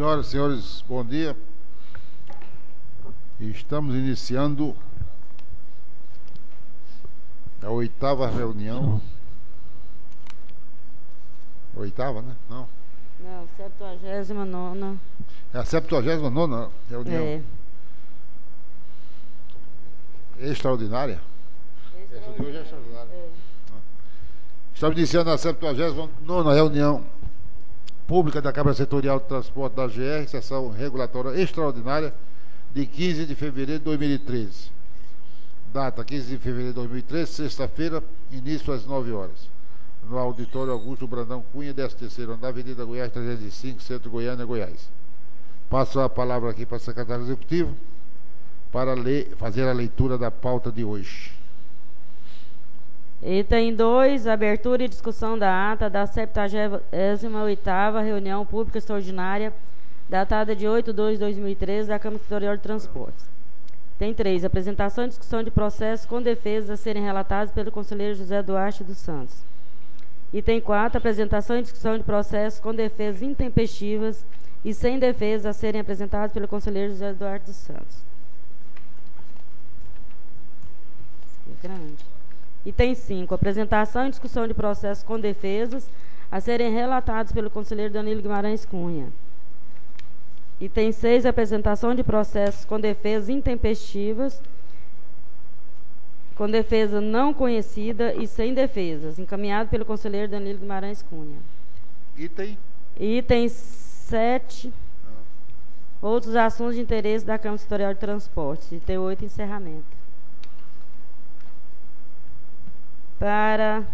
Senhoras e senhores, bom dia. Estamos iniciando a 8ª reunião. Oitava, né? Não. Não, 79ª. É a 79ª reunião. É. Extraordinária? Essa de hoje é extraordinária. É. Estamos iniciando a 79ª reunião pública da Câmara Setorial de Transporte da GR, sessão regulatória extraordinária de 15 de fevereiro de 2013. Data 15 de fevereiro de 2013, sexta-feira, início às 9 horas. No auditório Augusto Brandão Cunha, 13º andar, Avenida Goiás 305, Centro Goiânia, Goiás. Passo a palavra aqui para o secretário executivo para fazer a leitura da pauta de hoje. Item 2, abertura e discussão da ata da 78ª reunião pública extraordinária, datada de 8/2/2013, da Câmara Setorial de Transportes. Item 3, apresentação e discussão de processos com defesas a serem relatados pelo conselheiro José Duarte dos Santos. Item 4, apresentação e discussão de processos com defesas intempestivas e sem defesa a serem apresentados pelo conselheiro José Duarte dos Santos. Isso aqui é grande. Item 5, apresentação e discussão de processos com defesas a serem relatados pelo conselheiro Danilo Guimarães Cunha. Item 6, apresentação de processos com defesas intempestivas, com defesa não conhecida e sem defesas, encaminhado pelo conselheiro Danilo Guimarães Cunha. Item 7, outros assuntos de interesse da Câmara Setorial de Transportes. Item 8, encerramento. Para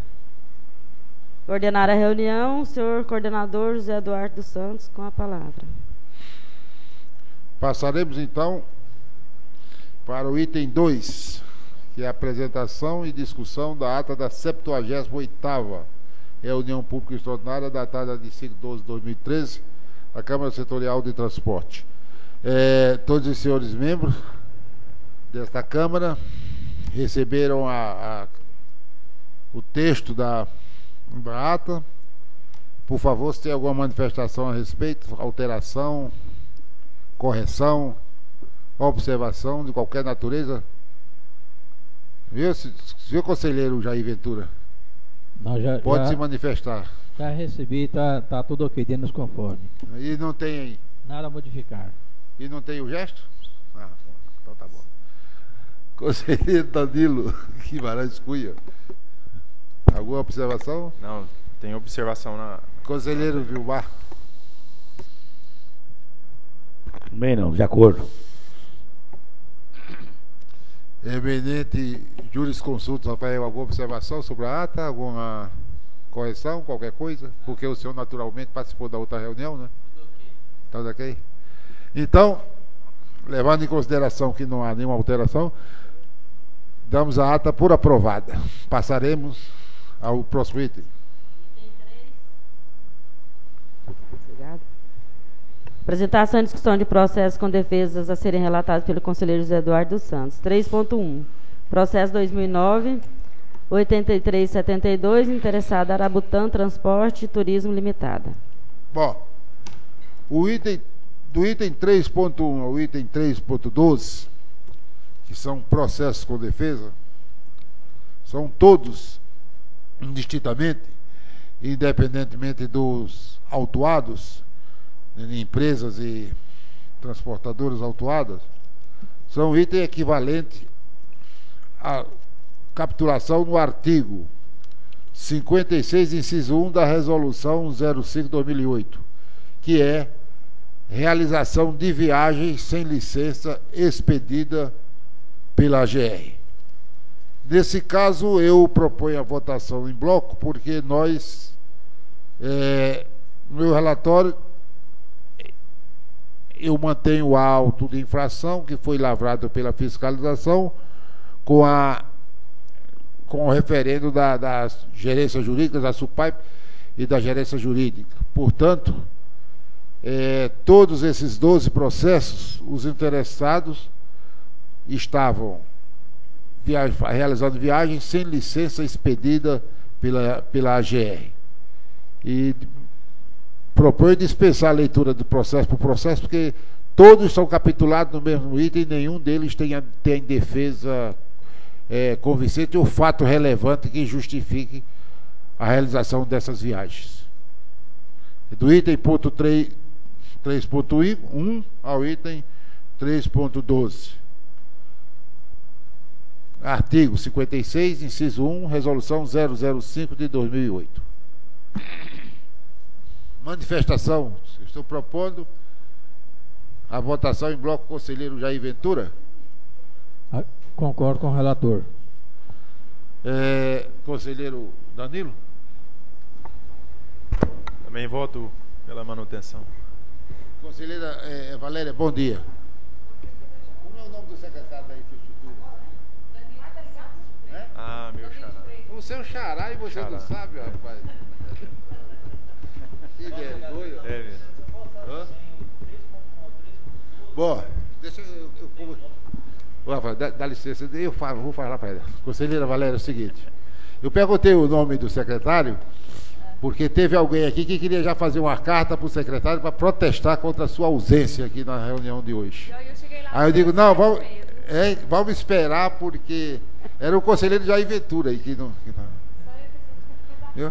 coordenar a reunião, o senhor coordenador José Duarte dos Santos, com a palavra. Passaremos então para o item 2, que é a apresentação e discussão da ata da 78ª reunião pública extraordinária, datada de 5/12/2013, da Câmara Setorial de Transporte. Todos os senhores membros desta Câmara receberam o texto da ata. Por favor, se tem alguma manifestação a respeito, alteração, correção, observação de qualquer natureza. Viu, senhor conselheiro Jair Ventura? Não, pode se manifestar. Já recebi, tá tudo ok, dentro dos conforme. E não tem... Nada a modificar. E não tem o gesto? Ah, então tá bom. Conselheiro Danilo Guimarães Cunha, alguma observação? Não, tem observação na... Conselheiro Vilmar. Bem, não, de acordo. Eminente jurisconsulto, Rafael, alguma observação sobre a ata? Alguma correção, qualquer coisa? Porque o senhor naturalmente participou da outra reunião, né? Tudo ok? Então, levando em consideração que não há nenhuma alteração, damos a ata por aprovada. Passaremos ao próximo item. Item 3. Obrigado. Apresentação e discussão de processos com defesas a serem relatados pelo conselheiro José Eduardo dos Santos. 3.1. Processo 2009-8372, interessada Arabutan Transporte e Turismo Limitada. Bom, do item 3.1 ao item 3.12, que são processos com defesa, são todos indistintamente, independentemente dos autuados, em empresas e transportadoras autuadas, são item equivalente à capturação no artigo 56, inciso 1 da Resolução 05/2008, que é realização de viagem sem licença expedida pela AGR. Nesse caso, eu proponho a votação em bloco, porque nós, no meu relatório, eu mantenho o auto de infração que foi lavrado pela fiscalização com o referendo da gerência jurídica, da SUPAIP e da gerência jurídica. Portanto, todos esses 12 processos, os interessados estavam realizando viagens sem licença expedida pela AGR. E proponho dispensar a leitura do processo por processo, porque todos são capitulados no mesmo item e nenhum deles tem defesa convincente ou fato relevante que justifique a realização dessas viagens. Do item ponto 3.1 ao item 3.12. Artigo 56, inciso 1, resolução 005 de 2008. Manifestação. Estou propondo a votação em bloco. Conselheiro Jair Ventura. Concordo com o relator. Conselheiro Danilo. Também voto pela manutenção. Conselheira Valéria, bom dia. Como é o nome do secretário da infraestrutura? Ah, meu xará. Você é o xará e você não sabe, rapaz. Que vergonha. Hã? Bom, deixa eu Rafael, dá licença, vou falar para ela. Conselheira Valéria, é o seguinte. Eu perguntei o nome do secretário, porque teve alguém aqui que queria já fazer uma carta para o secretário para protestar contra a sua ausência aqui na reunião de hoje. Aí eu digo, não, vamos esperar, porque era o conselheiro Jair Ventura aí que não. Viu?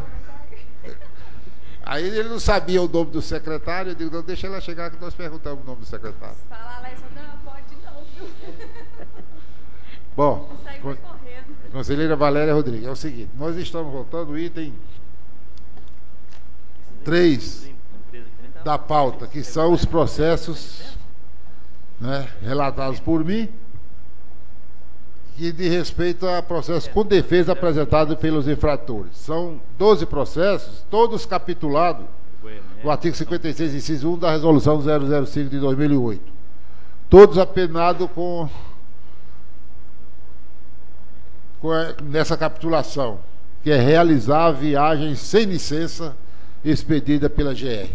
Aí ele não sabia o nome do secretário, eu digo, não, deixa ela chegar que nós perguntamos o nome do secretário. Falar lá, não, pode não, viu? Bom, Sai correndo. conselheira Valéria Rodrigues, é o seguinte, nós estamos votando o item 3 da pauta, que são os processos, né, relatados por mim, que diz respeito a processos com defesa apresentados pelos infratores. São 12 processos, todos capitulados no artigo 56, inciso 1 da resolução 005 de 2008. Todos apenados nessa capitulação, que é realizar a viagem sem licença expedida pela GR.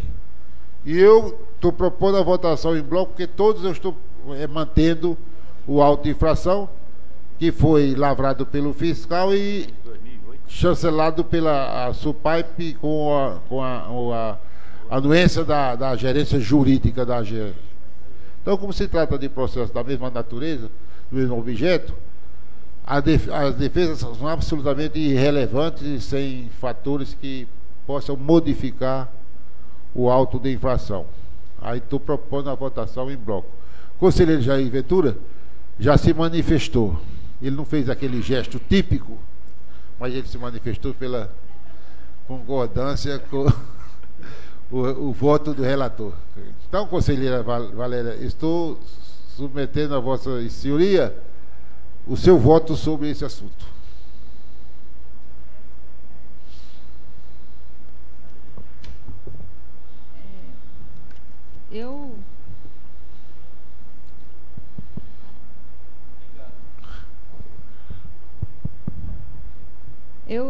E eu estou propondo a votação em bloco, porque todos eu estou mantendo o auto de infração, que foi lavrado pelo fiscal e chancelado pela SUPAIP com a anuência da gerência jurídica da GR. Então, como se trata de processos da mesma natureza, do mesmo objeto, as defesas são absolutamente irrelevantes e sem fatores que possam modificar o auto de infração. Aí estou propondo a votação em bloco. O conselheiro Jair Ventura já se manifestou. Ele não fez aquele gesto típico, mas ele se manifestou pela concordância com o voto do relator. Então, conselheira Valéria, estou submetendo a vossa senhoria o seu voto sobre esse assunto.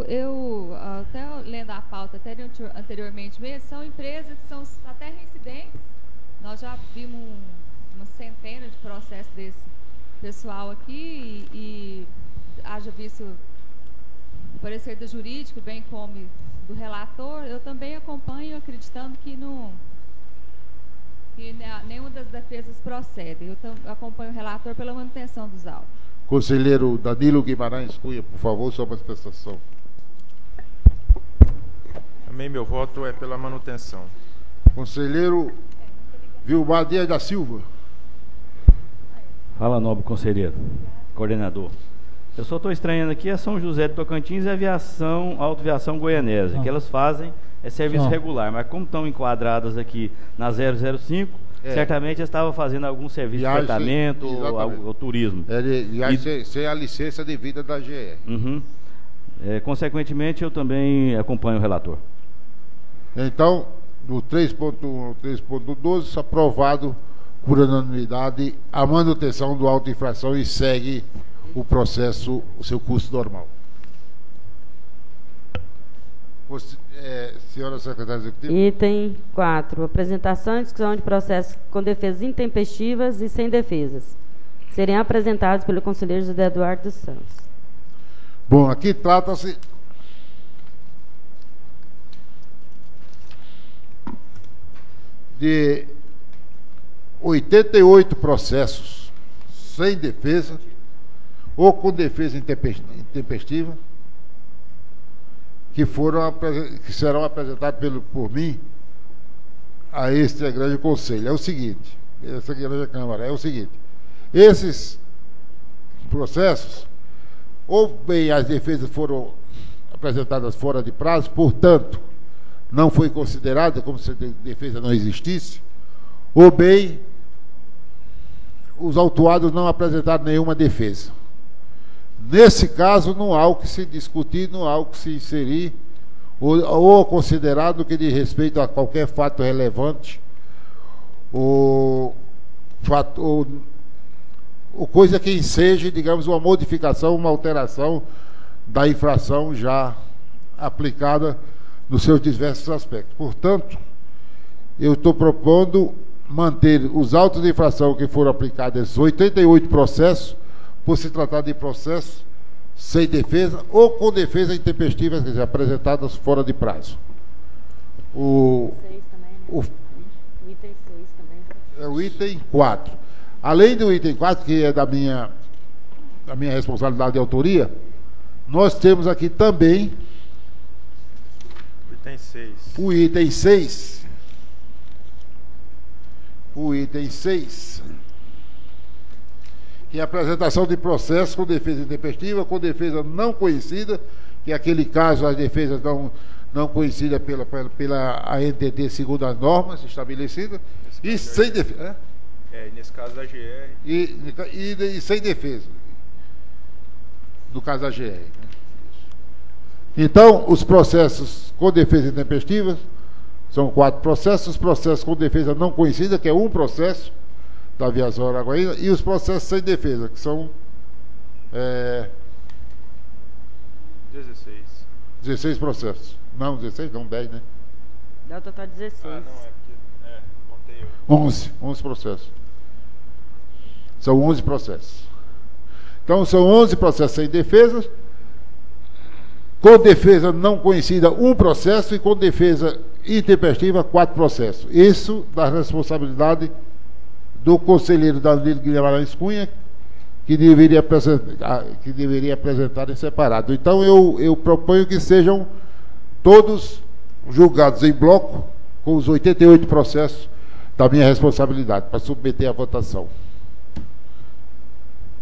Eu até lendo a pauta anteriormente mesmo, são empresas que são até reincidentes. Nós já vimos uma centena de processos desse pessoal aqui e haja visto o parecer do jurídico, bem como do relator. Eu também acompanho acreditando que nenhuma das defesas procede. Eu acompanho o relator pela manutenção dos autos. Conselheiro Danilo Guimarães Cunha, por favor, sua manifestação. Também meu voto é pela manutenção. Conselheiro Vilmar Dias da Silva. Fala, nobre conselheiro, coordenador. Eu só estou estranhando aqui a São José de Tocantins e a autoaviação goianésia, que elas fazem serviço regular, mas como estão enquadradas aqui na 005, certamente eles estavam fazendo algum serviço de tratamento ou turismo. Sem a licença devida da GR. Uhum. Consequentemente, eu também acompanho o relator. Então, no 3.1 e 3.12, aprovado por unanimidade a manutenção do auto de infração e segue o processo, o seu curso normal. Senhora secretária executiva. Item 4. Apresentação e discussão de processos com defesas intempestivas e sem defesas. Serem apresentados pelo conselheiro José Eduardo dos Santos. Bom, aqui trata-se... de 88 processos sem defesa ou com defesa intempestiva que serão apresentados por mim a este grande conselho. É o seguinte, essa grande Câmara, é o seguinte: esses processos, ou bem as defesas foram apresentadas fora de prazo, portanto, não foi considerada como se a defesa não existisse, ou bem os autuados não apresentaram nenhuma defesa. Nesse caso, não há o que se discutir, não há o que se inserir, ou considerar no que diz respeito a qualquer fato relevante, ou coisa que enseje, digamos, uma modificação, uma alteração da infração já aplicada nos seus diversos aspectos. Portanto, eu estou propondo manter os autos de infração que foram aplicados, 88 processos, por se tratar de processos sem defesa ou com defesa intempestiva, quer dizer, apresentadas fora de prazo. O item 6 também. É o item 4. Além do item 4, que é da minha responsabilidade de autoria, nós temos aqui também o item 6. O item 6, que é a apresentação de processo com defesa intempestiva, com defesa não conhecida, que é aquele caso, as defesas não conhecidas pela ANTT segundo as normas estabelecidas, e sem defesa. Nesse caso da GR. E sem defesa. No caso da GR. Então, os processos com defesa intempestiva são 4 processos, os processos com defesa não conhecida, que é um processo da aviação araguaína, e os processos sem defesa, que são 16 processos. Não, 16 não, 10, né? Dá o total 16. Não, contei 11 processos. São 11 processos. Então, são 11 processos sem defesa, com defesa não conhecida, um processo, e com defesa intempestiva, 4 processos. Isso da responsabilidade do conselheiro Danilo Guimarães Cunha, que deveria apresentar em separado. Então, eu proponho que sejam todos julgados em bloco, com os 88 processos da minha responsabilidade, para submeter à votação.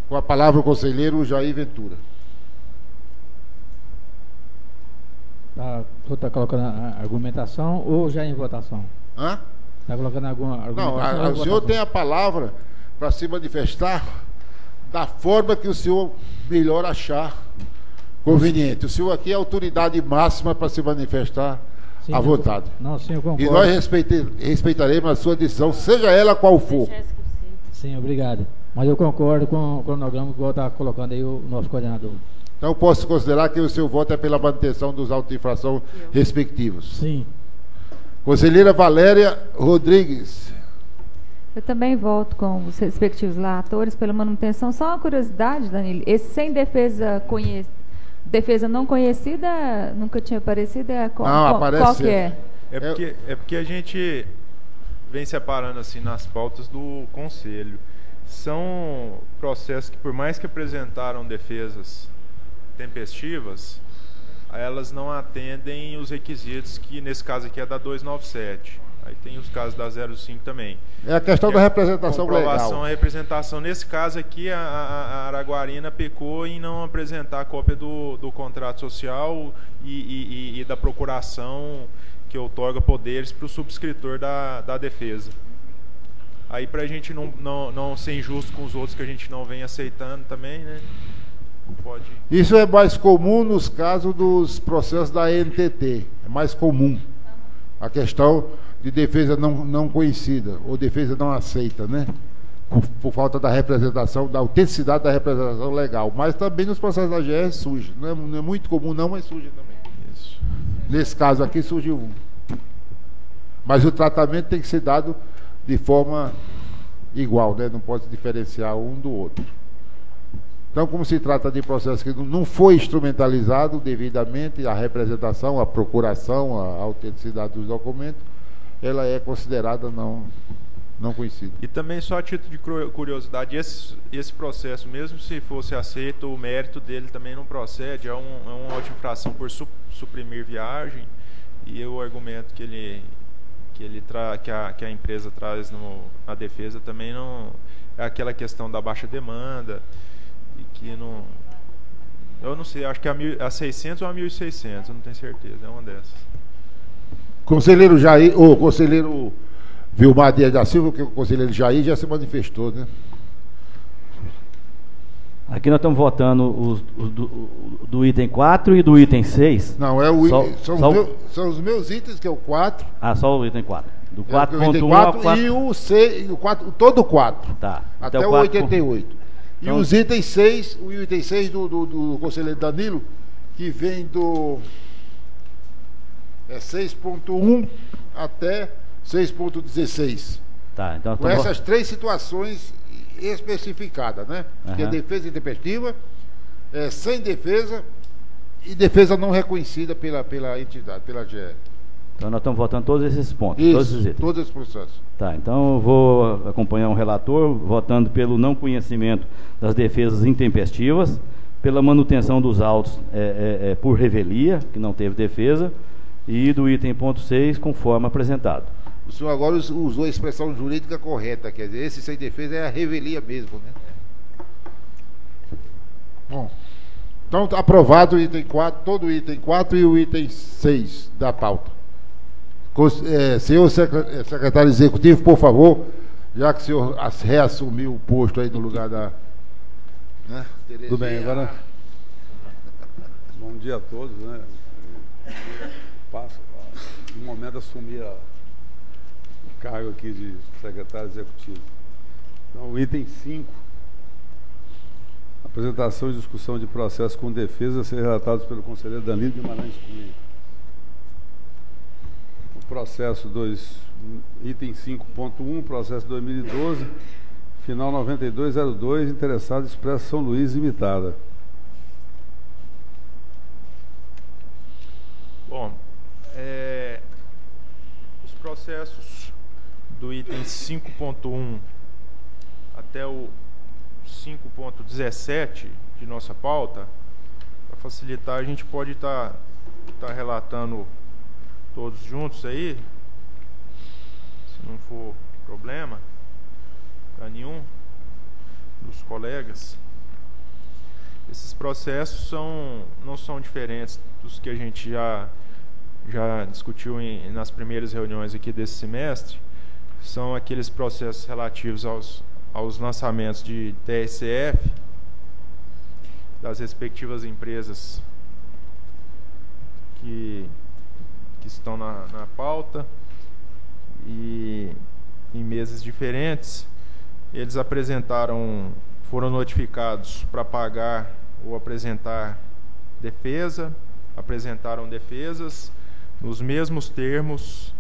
Com a palavra o conselheiro Jair Ventura. Está colocando a argumentação ou já em votação? Hã? Está colocando alguma argumentação? Não, o senhor tem a palavra para se manifestar da forma que o senhor melhor achar conveniente. O senhor aqui é a autoridade máxima para se manifestar à vontade. Não, sim, eu concordo. E nós respeitaremos a sua decisão, seja ela qual for. Sim, obrigado. Mas eu concordo com o cronograma que está colocando aí o nosso coordenador. Então, posso considerar que o seu voto é pela manutenção dos autos de infração respectivos. Sim. Conselheira Valéria Rodrigues. Eu também voto com os respectivos relatores pela manutenção. Só uma curiosidade, Danilo, esse sem defesa não conhecida nunca tinha aparecido? Qual que é? É porque a gente vem separando assim nas pautas do Conselho. São processos que, por mais que apresentaram defesas tempestivas, elas não atendem os requisitos que, nesse caso aqui, é da 297. Aí tem os casos da 05 também. É a questão da representação legal. Comprovação e representação. Nesse caso aqui, a Araguarina pecou em não apresentar a cópia do contrato social e da procuração que outorga poderes para o subscritor da defesa. Aí, para a gente não ser injusto com os outros que a gente não vem aceitando também, né? Pode. Isso é mais comum nos casos dos processos da NTT. É mais comum. A questão de defesa não conhecida ou defesa não aceita, né? Por falta da representação, da autenticidade da representação legal. Mas também nos processos da GR surge. Não é muito comum não, mas surge também. Isso. Nesse caso aqui surgiu um. Mas o tratamento tem que ser dado de forma igual, né? Não pode diferenciar um do outro. Então, como se trata de processo que não foi instrumentalizado devidamente, a representação, a procuração, a autenticidade dos documentos, ela é considerada não conhecida. E também, só a título de curiosidade, esse processo, mesmo se fosse aceito, o mérito dele também não procede, é uma outra infração por suprimir viagem, e o argumento que a empresa traz na defesa também não é aquela questão da baixa demanda, e que não... Eu não sei, acho que é a 600 ou a 1.600, eu não tenho certeza, é uma dessas. Conselheiro Jair, ou conselheiro Vilmar Dias da Silva, que o conselheiro Jair já se manifestou, né? Aqui nós estamos votando do item 4 e do item 6. Não, são os meus itens, que é o 4. Ah, só o item 4. Do 4.1 ao 4. E o 6, todo o 4. Tá. Até o 88. E os itens 6, o item 6 do conselheiro Danilo, que vem do 6.1 até 6.16. Tá, então com essas 3 situações especificadas, né? Que é defesa intempestiva, sem defesa e defesa não reconhecida pela entidade, pela GE. Então nós estamos votando todos esses pontos, Isso, todos esses itens. todos esses processos. Tá, então eu vou acompanhar o relator, votando pelo não conhecimento das defesas intempestivas, pela manutenção dos autos por revelia, que não teve defesa, e do item ponto 6, conforme apresentado. O senhor agora usou a expressão jurídica correta, quer dizer, esse sem defesa é a revelia mesmo, né? Bom, então aprovado o item 4, todo o item 4 e o item 6 da pauta. Senhor secretário executivo, por favor, já que o senhor reassumiu o posto aí no lugar da... Né? Tudo bem, agora... Bom dia a todos, né? Passo, no momento, assumir o cargo aqui de secretário executivo. Então, o item 5, apresentação e discussão de processo com defesa, a ser relatados pelo conselheiro Danilo Guimarães Cunha. O processo 2, item 5.1, processo 2012, final 9202, interessado expresso São Luís Limitada. Bom, os processos do item 5.1 até o 5.17 de nossa pauta, para facilitar, a gente pode estar relatando todos juntos aí, se não for problema para nenhum dos colegas. Esses processos não são diferentes dos que a gente já discutiu nas primeiras reuniões aqui desse semestre. São aqueles processos relativos aos lançamentos de TSF das respectivas empresas que estão na pauta, e em meses diferentes eles foram notificados para pagar ou apresentar defesa, apresentaram defesas nos mesmos termos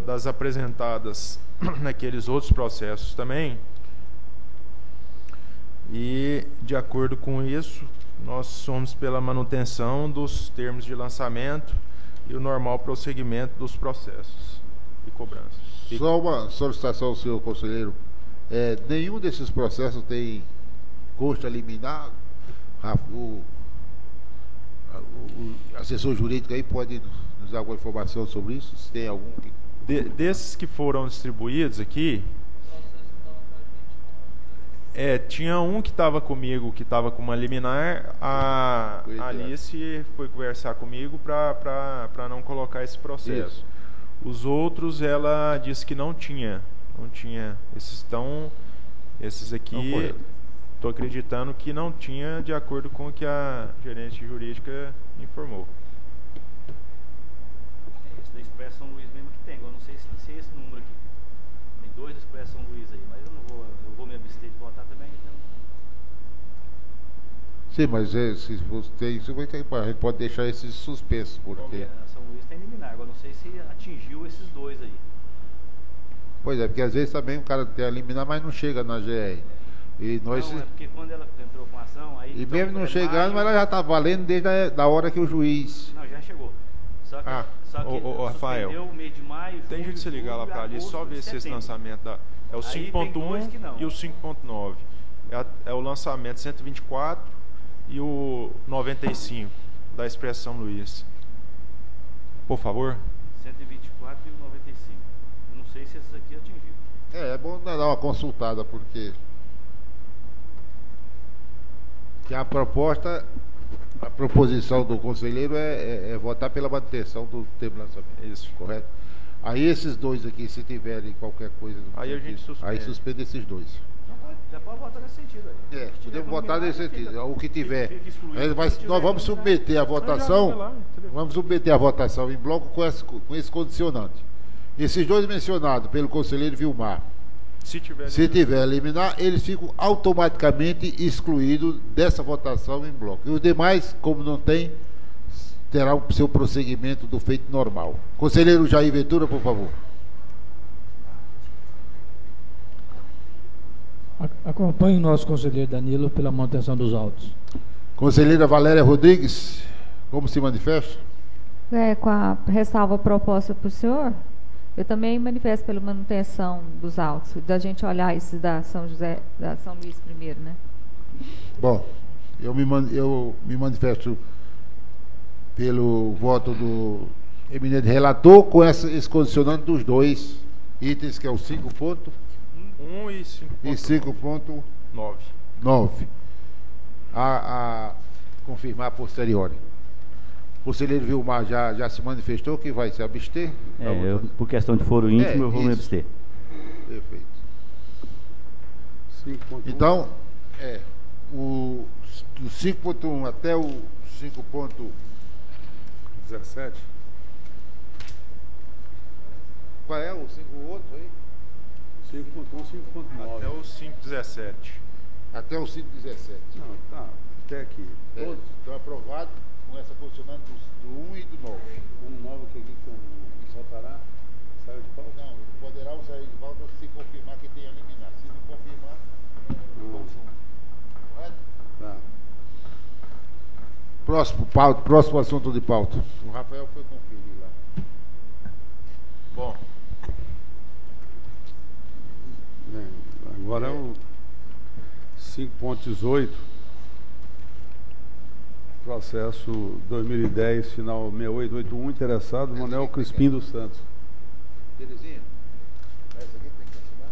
das apresentadas naqueles outros processos também, e de acordo com isso nós somos pela manutenção dos termos de lançamento e o normal prosseguimento dos processos e cobranças. Só uma solicitação, senhor conselheiro, nenhum desses processos tem custo liminar. O assessor jurídico aí pode nos dar alguma informação sobre isso? Se tem algum desses que foram distribuídos aqui, tinha um que estava comigo, que estava com uma liminar. A Alice foi conversar comigo para não colocar esse processo. Isso. Os outros, ela disse que não tinha. Esses aqui, estou acreditando que não tinha, de acordo com o que a gerente jurídica informou. Esse da Expresso São Luís mesmo que tem, eu não sei se é esse número aqui. Tem 2 da Expresso São Luís aí, mas eu vou me abster de votar também, então. Sim, mas se você tem isso, a gente pode deixar esses suspensos, porque... São Luís tem liminar, agora não sei se atingiu esses 2 aí. Pois é, porque às vezes também o cara tem a liminar, mas não chega na GR. E nós... Não, é porque quando ela entrou com a ação, aí... E mesmo não chegando, mas ela já está valendo desde a hora que o juiz... Não, já chegou. Só que Ô, Rafael, suspendeu o mês de maio, tem jeito de você ligar lá para ali, só ver se esse lançamento é o 5.1 e o 5.9. É o lançamento 124 e o 95 da Expressão Luiz. Por favor. 124 e o 95. Eu não sei se esses aqui atingiram. É bom dar uma consultada, porque que a proposição do conselheiro é votar pela manutenção do tempo de lançamento. Isso. Correto? Aí esses dois aqui, se tiverem qualquer coisa... Aí a gente suspende. Aí suspende esses dois. Já pode votar nesse sentido aí. Podemos votar nesse sentido. O que tiver. Fica excluído. Nós vamos submeter a votação. Vamos submeter a votação em bloco com esse condicionante. Esses dois mencionados pelo conselheiro Vilmar, se tiver liminar, eles ficam automaticamente excluídos dessa votação em bloco. E os demais, como não tem, terá o seu prosseguimento do feito normal. Conselheiro Jair Ventura, por favor. Acompanhe o nosso conselheiro Danilo pela manutenção dos autos. Conselheira Valéria Rodrigues, como se manifesta? Com a ressalva proposta para o senhor, eu também manifesto pela manutenção dos autos, da gente olhar esses da São Luís primeiro, né? Bom, eu me manifesto pelo voto do eminente relator com esse condicionante dos dois itens, que é o 5.1 e 5.9 a confirmar a posteriori. O conselheiro Vilmar já se manifestou que vai se abster? Por questão de foro íntimo, eu vou me abster. Perfeito. 5.1. Então, do 5.1 até o 5.17. Qual é o 5 outro aí? 5.1, 5.9. Até o 5.17. Até o 5.17. Não, tá. Até aqui. Todos estão aprovados com essa condicionante do 1 e do 9. Um novo que aqui soltará, saiu de pauta? Não, poderá sair de pauta se confirmar que tem a liminar. Se não confirmar, vamos junto. Correto? Tá. Próximo assunto de pauta. O Rafael foi conferir lá. Bom. Agora é o 5.18, processo 2010, final 6881, interessado, Manuel Crispim dos Santos. Terezinha, essa aqui tem que assinar.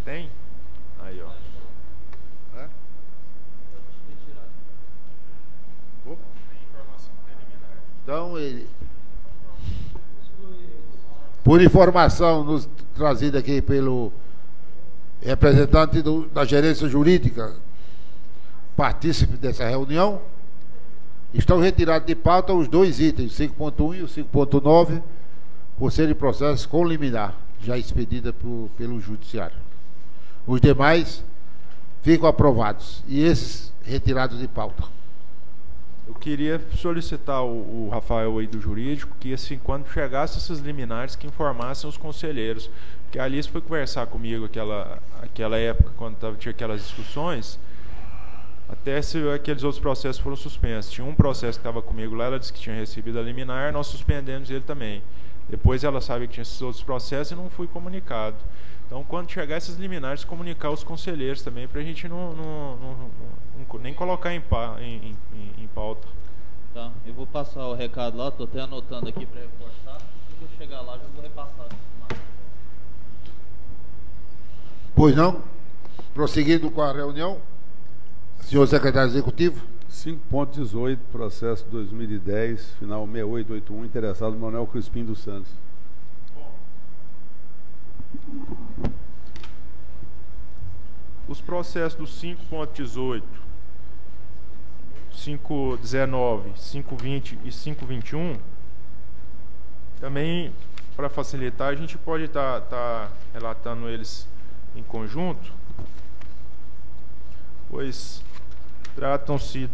Tem? Aí, ó. Então, por informação trazida aqui pelo representante da gerência jurídica, partícipe dessa reunião, estão retirados de pauta os dois itens, o 5.1 e o 5.9, por serem processos com liminar, já expedida pelo judiciário. Os demais ficam aprovados, e esses retirados de pauta. Eu queria solicitar o Rafael aí do jurídico que, assim, quando chegasse esses liminares, que informassem os conselheiros. Porque a Alice foi conversar comigo aquela época, quando tinha aquelas discussões, até se aqueles outros processos foram suspensos. Tinha um processo que estava comigo lá, ela disse que tinha recebido a liminar, nós suspendemos ele também. Depois ela sabe que tinha esses outros processos e não fui comunicado. Então, quando chegar esses liminares, comunicar os conselheiros também, para a gente nem colocar em pauta. Tá, eu vou passar o recado lá, estou até anotando aqui para reforçar. Se eu chegar lá, já vou repassar. Pois não? Prosseguindo com a reunião, senhor secretário executivo. 5.18, processo 2010, final 6881, interessado Manuel Crispim dos Santos. Os processos do 5.18, 5.19, 5.20 e 5.21, também, para facilitar, a gente pode estar relatando eles em conjunto, pois tratam-se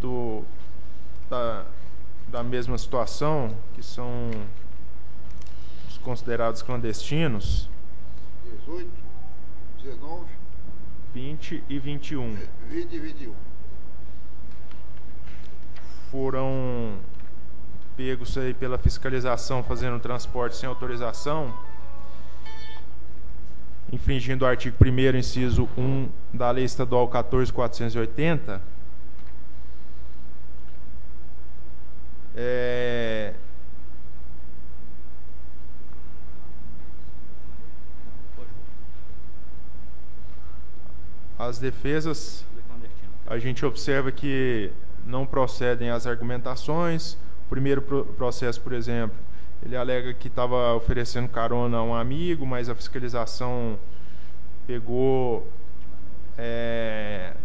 da mesma situação, que são os considerados clandestinos. 18, 19, 20 e 21. 20 e 21. foram pegos aí pela fiscalização fazendo transporte sem autorização, infringindo o artigo 1º, inciso 1 da Lei Estadual 14.480, as defesas, a gente observa que não procedem as argumentações. O primeiro processo, por exemplo, ele alega que estava oferecendo carona a um amigo, mas a fiscalização pegou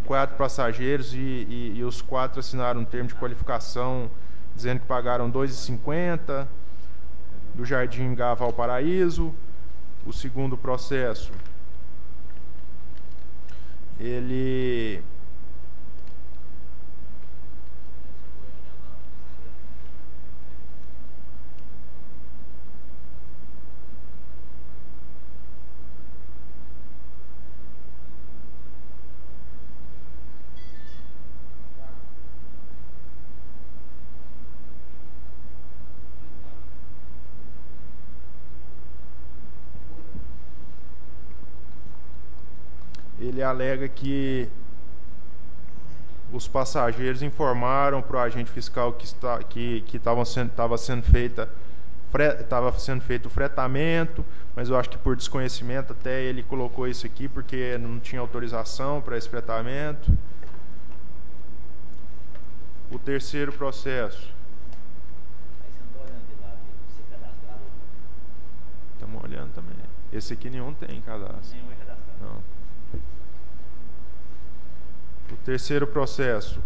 4 passageiros e os 4 assinaram um termo de qualificação dizendo que pagaram R$ 2,50 do Jardim Gá Valparaíso. O segundo processo, ele alega que os passageiros informaram para o agente fiscal que estava sendo feito o fretamento, mas eu acho que por desconhecimento até ele colocou isso aqui porque não tinha autorização para esse fretamento. O terceiro processo. Estamos olhando também. Esse aqui nenhum tem cadastro. Não. O terceiro processo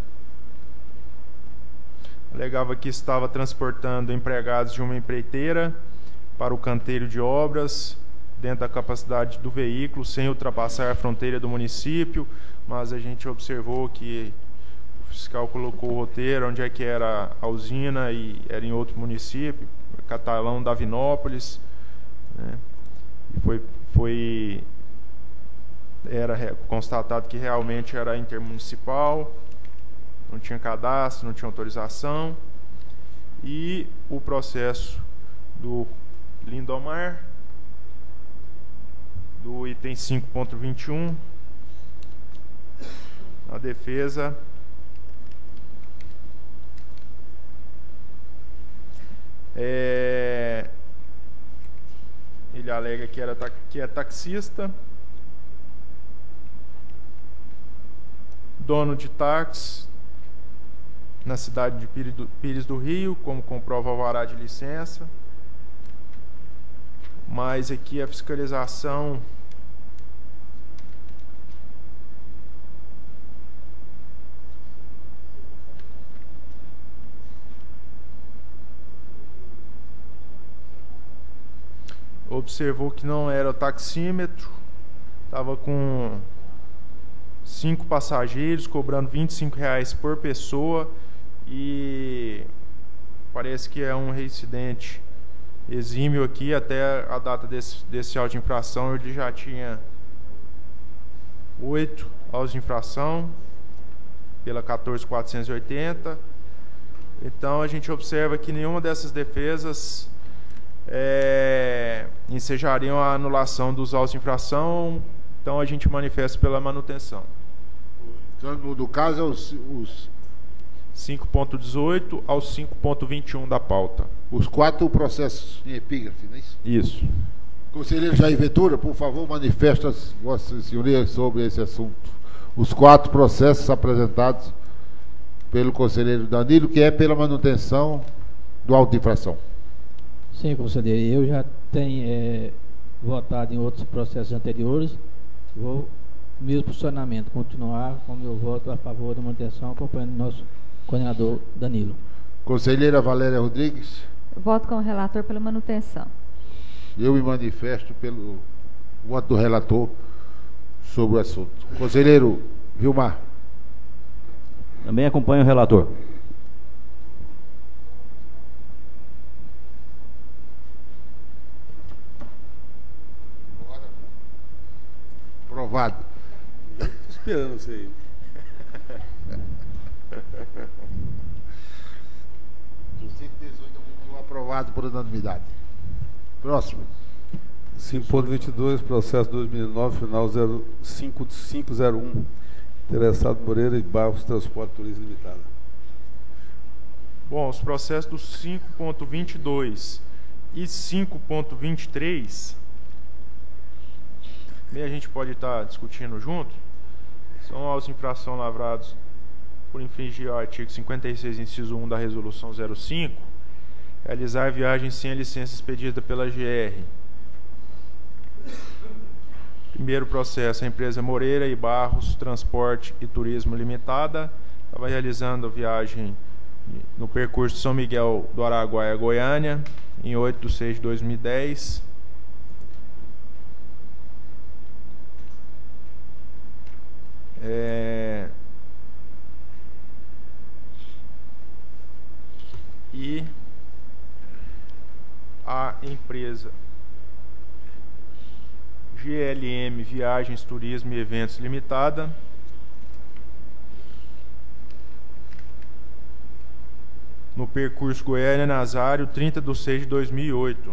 alegava que estava transportando empregados de uma empreiteira para o canteiro de obras dentro da capacidade do veículo, sem ultrapassar a fronteira do município, mas a gente observou que o fiscal colocou o roteiro onde é que era a usina e era em outro município, Catalão da Vinópolis, né? E era constatado que realmente era intermunicipal, não tinha cadastro, não tinha autorização. E o processo do Lindomar, do item 5.21, a defesa ele alega que é taxista, dono de táxi na cidade de Pires do Rio, como comprova o alvará de licença, mas aqui a fiscalização observou que não era o taxímetro, estava com 5 passageiros, cobrando R$ 25,00 por pessoa, e parece que é um reincidente exímio aqui. Até a data desse auto de infração ele já tinha 8 autos de infração pela 14.480. Então a gente observa que nenhuma dessas defesas ensejariam a anulação dos autos de infração, então a gente manifesta pela manutenção. Então, no caso, é os 5.18 ao 5.21 da pauta. Os 4 processos em epígrafe, não é isso? Isso. Conselheiro Jair Ventura, por favor, manifesta as vossas senhorias sobre esse assunto. Os 4 processos apresentados pelo conselheiro Danilo, que é pela manutenção do auto de infração. Sim, conselheiro, eu já tenho votado em outros processos anteriores, vou mesmo posicionamento, continuar com meu voto a favor da manutenção, acompanhando o nosso coordenador Danilo. Conselheira Valéria Rodrigues. Eu voto como relator pela manutenção. Eu me manifesto pelo voto do relator sobre o assunto. Conselheiro Vilmar. Também acompanho o relator. Aprovado. Estou esperando você aí. Aprovado por unanimidade. Próximo. 5.22, processo 2009, final 05501. Interessado Moreira e Barros Transporte Turismo Limitada. Bom, os processos do 5.22 e 5.23, a gente pode estar discutindo junto, são autos de infração lavrados por infringir o artigo 56, inciso 1 da Resolução 05, realizar viagem sem a licença expedida pela GR. Primeiro processo, a empresa Moreira e Barros Transporte e Turismo Limitada estava realizando a viagem no percurso São Miguel do Araguaia a Goiânia, em 8/6/2010. E a empresa GLM Viagens, Turismo e Eventos Limitada no percurso Goiânia-Nazário, 30/6/2008.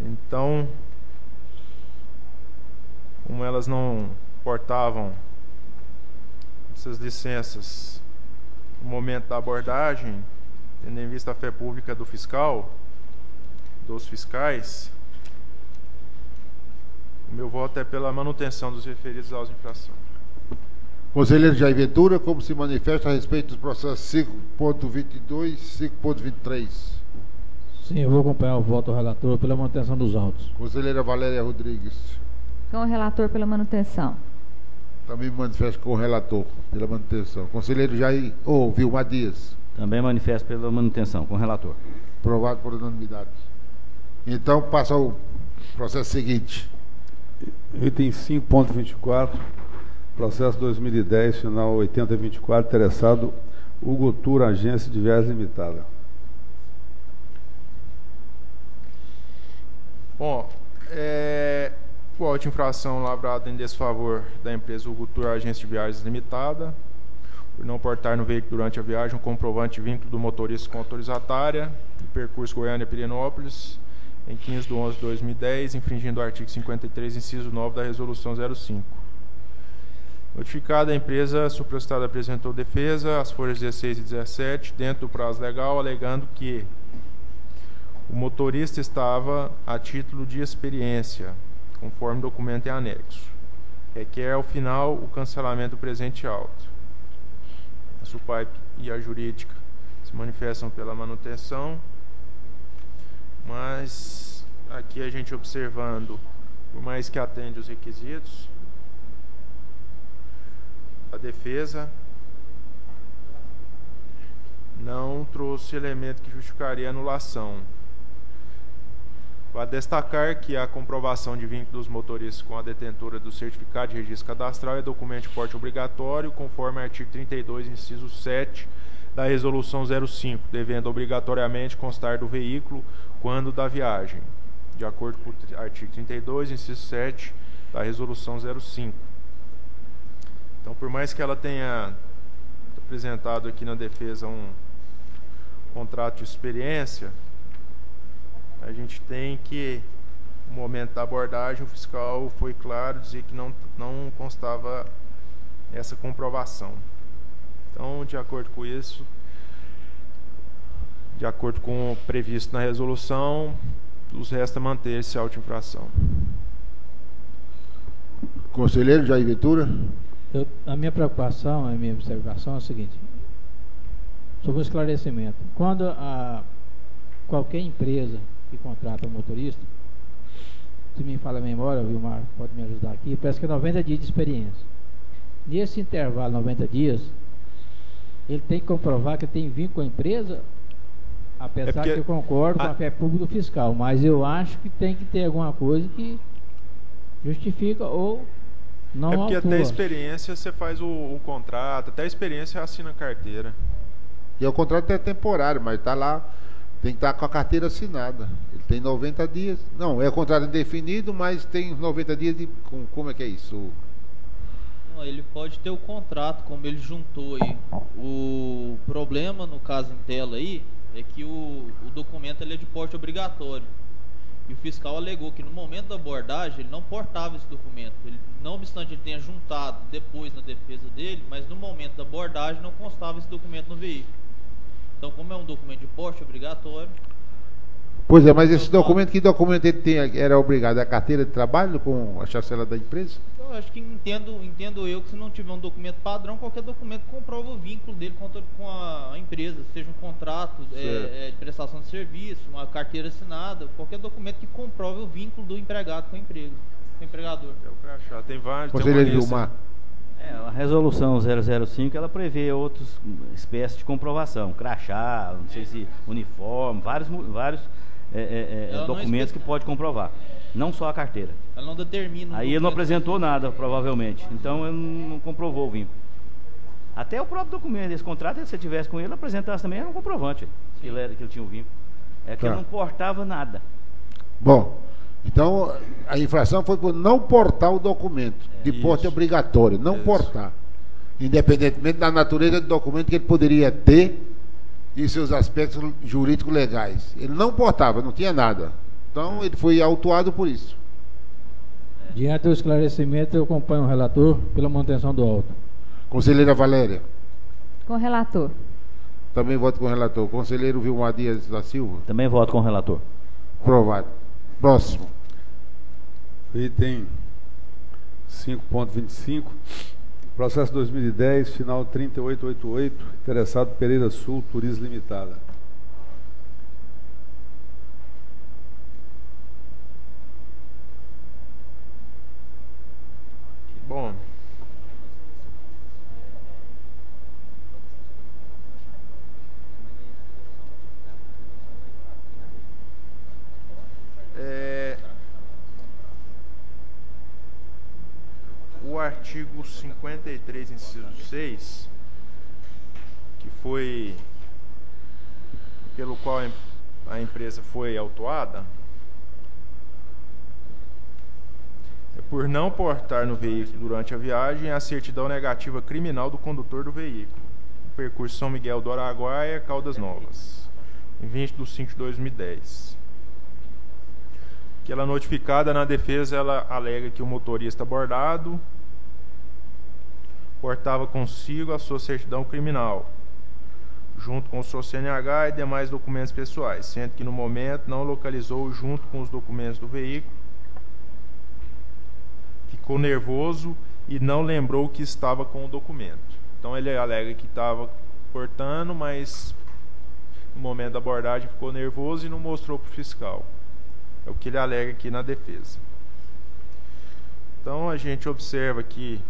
Então, como elas não portavam essas licenças no momento da abordagem, tendo em vista a fé pública do fiscal, dos fiscais, o meu voto é pela manutenção dos referidos aos infrações. Conselheiro Jair Ventura, como se manifesta a respeito dos processos 5.22 e 5.23? Sim, eu vou acompanhar o voto do relator pela manutenção dos autos. Conselheira Valéria Rodrigues. Com o relator pela manutenção. Também me manifesto com o relator pela manutenção. Conselheiro Jair, Vilmar Dias. Também manifesto pela manutenção, com o relator. Aprovado por unanimidade. Então, passa ao processo seguinte. Item 5.24, processo 2010, final 8024, interessado Hugo Tour, Agência de Viagens Limitada. Bom, o auto de infração lavrado em desfavor da empresa Hugo Tour, Agência de Viagens Limitada, por não portar no veículo durante a viagem um comprovante de vínculo do motorista com autorizatária, do percurso Goiânia-Pirenópolis, em 15/11/2010, infringindo o artigo 53, inciso 9 da Resolução 05. Notificada, a empresa supracitada apresentou defesa às folhas 16 e 17, dentro do prazo legal, alegando que o motorista estava a título de experiência, conforme documento em anexo. Requer, ao final, o cancelamento do presente auto. A SUPAIP e a jurídica se manifestam pela manutenção, mas aqui a gente observando, por mais que atende os requisitos, a defesa não trouxe elemento que justificaria a anulação. Vale destacar que a comprovação de vínculo dos motoristas com a detentora do certificado de registro cadastral é documento de porte obrigatório, conforme o artigo 32, inciso 7 da Resolução 05, devendo obrigatoriamente constar do veículo quando da viagem, de acordo com o artigo 32, inciso 7 da Resolução 05. Então, por mais que ela tenha apresentado aqui na defesa um contrato de experiência, a gente tem que, no momento da abordagem, o fiscal foi claro dizer que não constava essa comprovação. Então, de acordo com isso, de acordo com o previsto na resolução, nos resta manter-se a auto-infração. Conselheiro Jair Ventura. A minha preocupação, a minha observação é a seguinte: sobre o esclarecimento. Quando qualquer empresa que contrata um motorista, se me fala a memória, Vilmar pode me ajudar aqui, parece que é 90 dias de experiência. Nesse intervalo, 90 dias, ele tem que comprovar que tem vínculo com a empresa, apesar que eu concordo com a fé pública do fiscal, mas eu acho que tem que ter alguma coisa que justifica ou não. É porque até a experiência você faz o contrato, até a experiência assina a carteira. E o contrato é temporário, mas está lá, tem que estar com a carteira assinada. Ele tem 90 dias. Não, é contrato indefinido, mas tem 90 dias de. Como é que é isso? Não, ele pode ter o contrato, como ele juntou aí. O problema, no caso em tela aí, é que o documento ele é de porte obrigatório. E o fiscal alegou que no momento da abordagem ele não portava esse documento. Ele, não obstante ele tenha juntado depois na defesa dele, mas no momento da abordagem não constava esse documento no veículo. Então, como é um documento de porte obrigatório... Pois é, mas esse documento, que documento ele tem? Era obrigado? A carteira de trabalho com a chancela da empresa? Eu acho que entendo eu que se não tiver um documento padrão, qualquer documento comprova o vínculo dele com a empresa, seja um contrato de prestação de serviço, uma carteira assinada, qualquer documento que comprove o vínculo do empregado com o empregador. É o crachá, tem vários. Conselheiro Vilmar. A resolução 005, ela prevê outras espécies de comprovação, crachá, não sei se uniforme, vários documentos que pode comprovar, não só a carteira. Ela não determina. Aí ele não apresentou nada, provavelmente, então ele não comprovou o vínculo. Até o próprio documento desse contrato, se você tivesse com ele, apresentasse também, era um comprovante que ele tinha o vínculo. É que ele não portava nada. Bom, então a infração foi por não portar o documento de porte obrigatório, não portar, independentemente da natureza do documento que ele poderia ter e seus aspectos jurídicos legais. Ele não portava, não tinha nada. Então ele foi autuado por isso. Diante do esclarecimento, eu acompanho o relator pela manutenção do auto. Conselheira Valéria. Com o relator. Também voto com o relator. Conselheiro Vilmar Dias da Silva. Também voto com o relator. Aprovado. Próximo. Item 5.25. Processo 2010, final 3888, interessado Pereira Sul Turismo Limitada. Bom, o artigo 53, inciso 6, que foi pelo qual a empresa foi autuada, é por não portar no veículo durante a viagem a certidão negativa criminal do condutor do veículo, no percurso São Miguel do Araguaia, Caldas Novas, em 20/5/2010. Que ela notificada na defesa, ela alega que o motorista abordado portava consigo a sua certidão criminal, junto com o seu CNH e demais documentos pessoais, sendo que no momento não localizou junto com os documentos do veículo, ficou nervoso e não lembrou que estava com o documento. Então ele alega que estava portando, mas no momento da abordagem ficou nervoso e não mostrou para o fiscal. É o que ele alega aqui na defesa. Então a gente observa que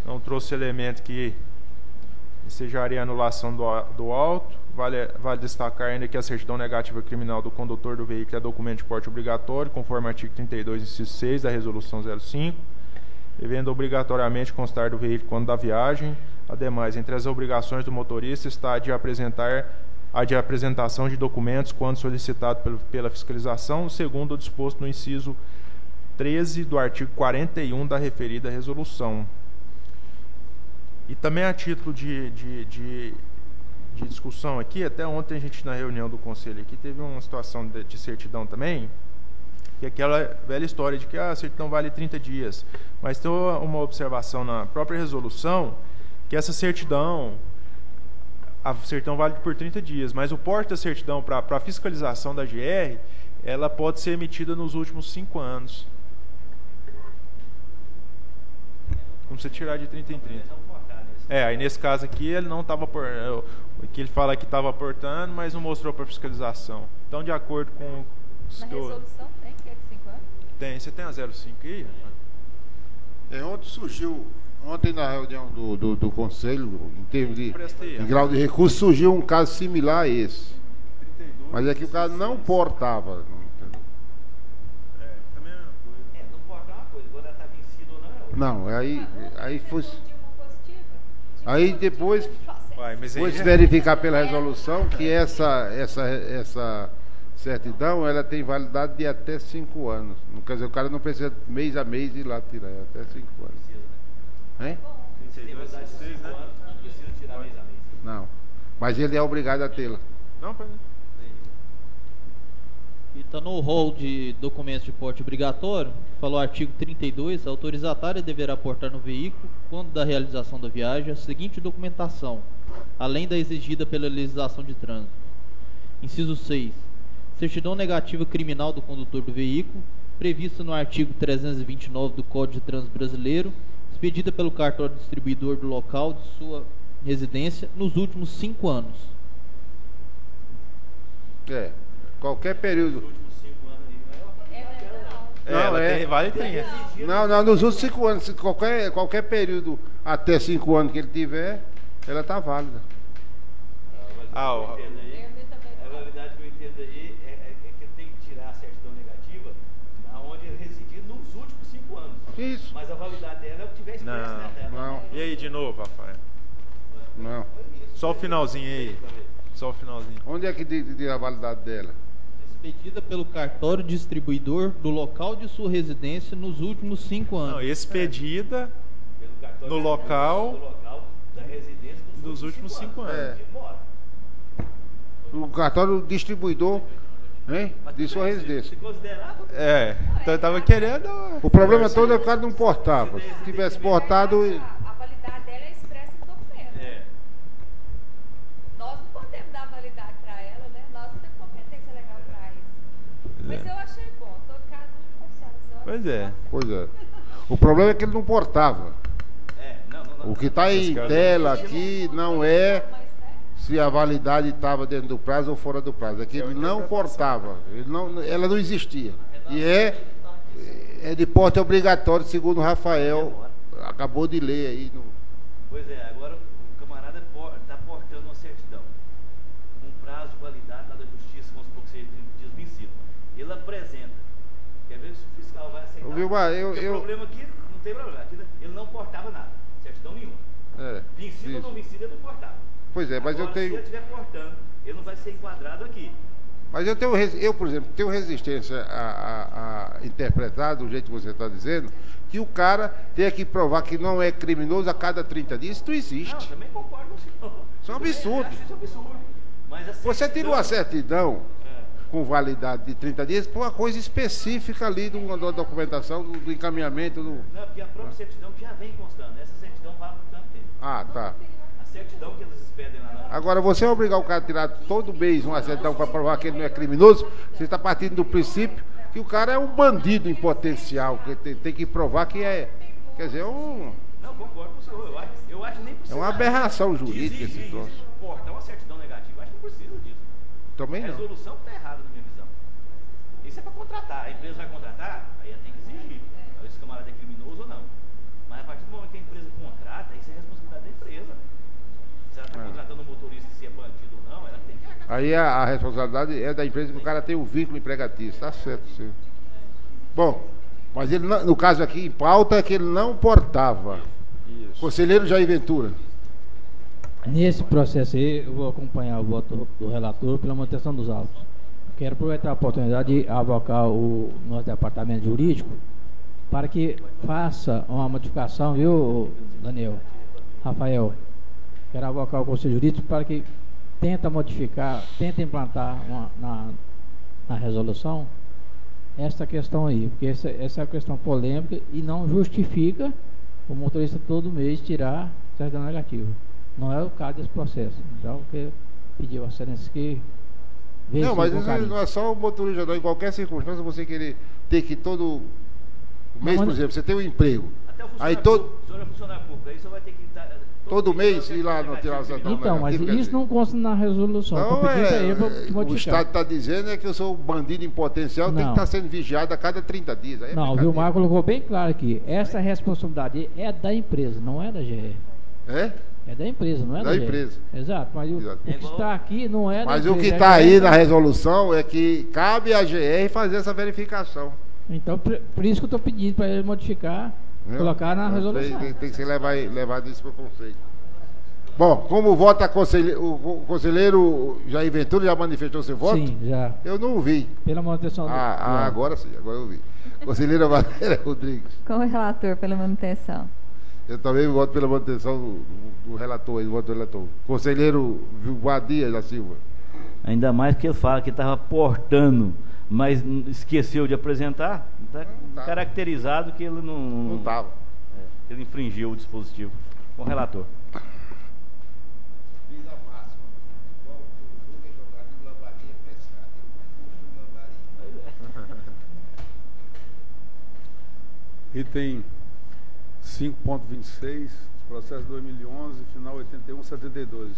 não trouxe elemento que ensejaria a anulação do auto. Vale destacar ainda que a certidão negativa criminal do condutor do veículo é documento de porte obrigatório, conforme o artigo 32, inciso 6 da resolução 05, devendo obrigatoriamente constar do veículo quando da viagem. Ademais, entre as obrigações do motorista está a de apresentação de documentos quando solicitado pela fiscalização, segundo o disposto no inciso 13 do artigo 41 da referida resolução. E também a título de discussão aqui, até ontem a gente na reunião do conselho aqui teve uma situação de certidão também, que é aquela velha história de que a certidão vale 30 dias, mas tem uma observação na própria resolução que essa certidão, a certidão vale por 30 dias, mas o porte da certidão para a fiscalização da GR, ela pode ser emitida nos últimos 5 anos. Como você tirar de 30 em 30. Aí nesse caso aqui ele não estava que ele fala que estava portando, mas não mostrou para fiscalização. Então, de acordo com na resolução tem que é de 5 anos? Tem, você tem a 05 aí? Ontem na reunião do conselho, em termos de grau de recurso, surgiu um caso similar a esse. 32, mas é que o cara não portava. Também é uma coisa. Não porta uma coisa, agora está vencido ou não. Não, aí foi. Aí depois Vai, mas foi verificar pela resolução que essa certidão, ela tem validade de até 5 anos. Não quer dizer, o cara não precisa mês a mês ir lá tirar, é até 5 anos. Hein? Tem validade de 5 anos, não precisa tirar mês a mês. Não. Mas ele é obrigado a tê-la. Não, pode. E está no rol de documentos de porte obrigatório, falou o artigo 32, a autorizatária deverá portar no veículo, quando da realização da viagem, a seguinte documentação, além da exigida pela legislação de trânsito. Inciso 6. Certidão negativa criminal do condutor do veículo, prevista no artigo 329 do Código de Trânsito Brasileiro, expedida pelo cartório distribuidor do local de sua residência nos últimos 5 anos. É. Qualquer período. Nos últimos 5 anos aí, Não, ela é. tem, vale tem. Não, nos últimos 5 anos. Qualquer período até 5 anos que ele tiver, ela está válida. A validade que eu entendo aí é que ele tem que tirar a certidão negativa onde ele residir nos últimos 5 anos. Isso. Mas a validade dela é o que tiver expresso Não, dela. Não, E aí, de novo, Rafael? não. Só o finalzinho aí. Só o finalzinho. Onde é que diz a validade dela? Expedida pelo cartório distribuidor do local de sua residência nos últimos 5 anos. Não, expedida Pelo cartório no do local da residência dos últimos 5 anos. É. Bora. O cartório distribuidor, hein, de sua residência. Se considerar, É, então eu tava querendo. O problema todo é que o cara não portava. Se tivesse portado. A validade dela é expressa no documento. é. Nós não podemos dar validade para ela, né? Nós não temos competência legal para isso. Mas eu achei bom. Todo caso funciona. Pois é. Pois é. O problema é que ele não portava. Não. O que está em tela aqui não é Mas, né? se a validade estava dentro do prazo ou fora do prazo. É que ele não portava. Ela não existia. E é de porte obrigatório, segundo o Rafael. Acabou de ler aí. Pois é, agora o camarada está portando uma certidão com prazo de validade lá da justiça, vamos supor que seja 30 dias vencido. Ele apresenta. Quer ver se o fiscal vai aceitar? Vilmar, Porque o problema aqui não tem problema. Aqui ele não portava nada, certidão nenhuma. Vencido ou isso. não vencido, ele não portava. Pois é, mas Agora, eu tenho. se ele estiver portando, ele não vai ser enquadrado aqui. Mas eu, por exemplo, tenho resistência a interpretar do jeito que você está dizendo, que o cara tenha que provar que não é criminoso a cada 30 dias. Isso não Não, existe. também concordo com o senhor. Isso é um absurdo. Isso é um absurdo. Mas a Você tira uma certidão com validade de 30 dias por uma coisa específica ali de uma documentação, do encaminhamento. Não, porque a própria certidão que já vem constando. Essa certidão vale por tanto tempo. Ah, tá. A certidão que eles expedem lá na... Agora, você obrigar o cara a tirar todo mês uma certidão para provar que ele não é criminoso, você está partindo do princípio que o cara é um bandido em potencial, que tem que provar que é. Quer dizer, Não, concordo com o senhor. Eu acho que nem precisa. é uma aberração jurídica esse troço. Portar uma certidão negativa, eu acho que não precisa disso. Também A não. resolução está errada na minha visão. Isso é para contratar. A empresa vai contratar, aí ela tem que exigir. Esse camarada é criminoso ou não. Mas a partir do momento que a empresa contrata, isso é responsabilidade da empresa. Se ela está contratando um motorista, se é bandido ou não, ela tem que arcar. Aí a responsabilidade é da empresa que o cara tem um vínculo empregatício. Tá certo, sim. Bom, mas ele não, no caso aqui em pauta é que ele não portava. Isso. Conselheiro Jair Ventura. Nesse processo aí, eu vou acompanhar o voto do relator pela manutenção dos autos. Quero aproveitar a oportunidade de avocar o nosso departamento jurídico para que faça uma modificação, viu, Daniel? Rafael, quero avocar o Conselho Jurídico para que tenta modificar, tenta implantar na resolução esta questão aí, porque essa é uma questão polêmica e não justifica o motorista todo mês tirar certidão negativa. Não é o caso desse processo. Então, eu pedi a excelência que veja. Não, mas isso não é só o motorista, não. Em qualquer circunstância você querer ter que todo mês, por exemplo, você tem um emprego. Até o Aí funcionário público, o senhor é funcionário público, aí o senhor vai ter que estar... todo mês ir lá não tirar o certidão Então, mas negativa, quer isso dizer. não consta na resolução. Não, Estou pedindo para ele para o modificar. Estado está dizendo é que eu sou um bandido em potencial, tem que Não. estar sendo vigiado a cada 30 dias. Aí é Não, o brincadeira. Vilmar colocou bem claro aqui. Essa responsabilidade é da empresa, não é da GR. É? É da empresa, não é da Da GR. empresa. Exato, mas Exato. o que está aqui não é Mas da o que empresa. está é aí da na GR. resolução é que cabe à GR fazer essa verificação. Então, por isso que eu estou pedindo para ele modificar, Viu? colocar na Então, resolução. Tem que ser levado isso para o conceito. Bom, como vota o conselheiro Jair Ventura, já manifestou seu voto? Sim, já. Eu não ouvi. Pela manutenção do... Agora sim, agora eu ouvi. Conselheira Valéria Rodrigues. Com o relator pela manutenção. Eu também voto pela manutenção do relator, do voto do relator. Conselheiro Vadia da Silva. Ainda mais que ele fala que estava portando, mas esqueceu de apresentar. Está caracterizado que ele não estava. Ele infringiu o dispositivo. Com o relator. Item 5.26, processo 2011, final 8172.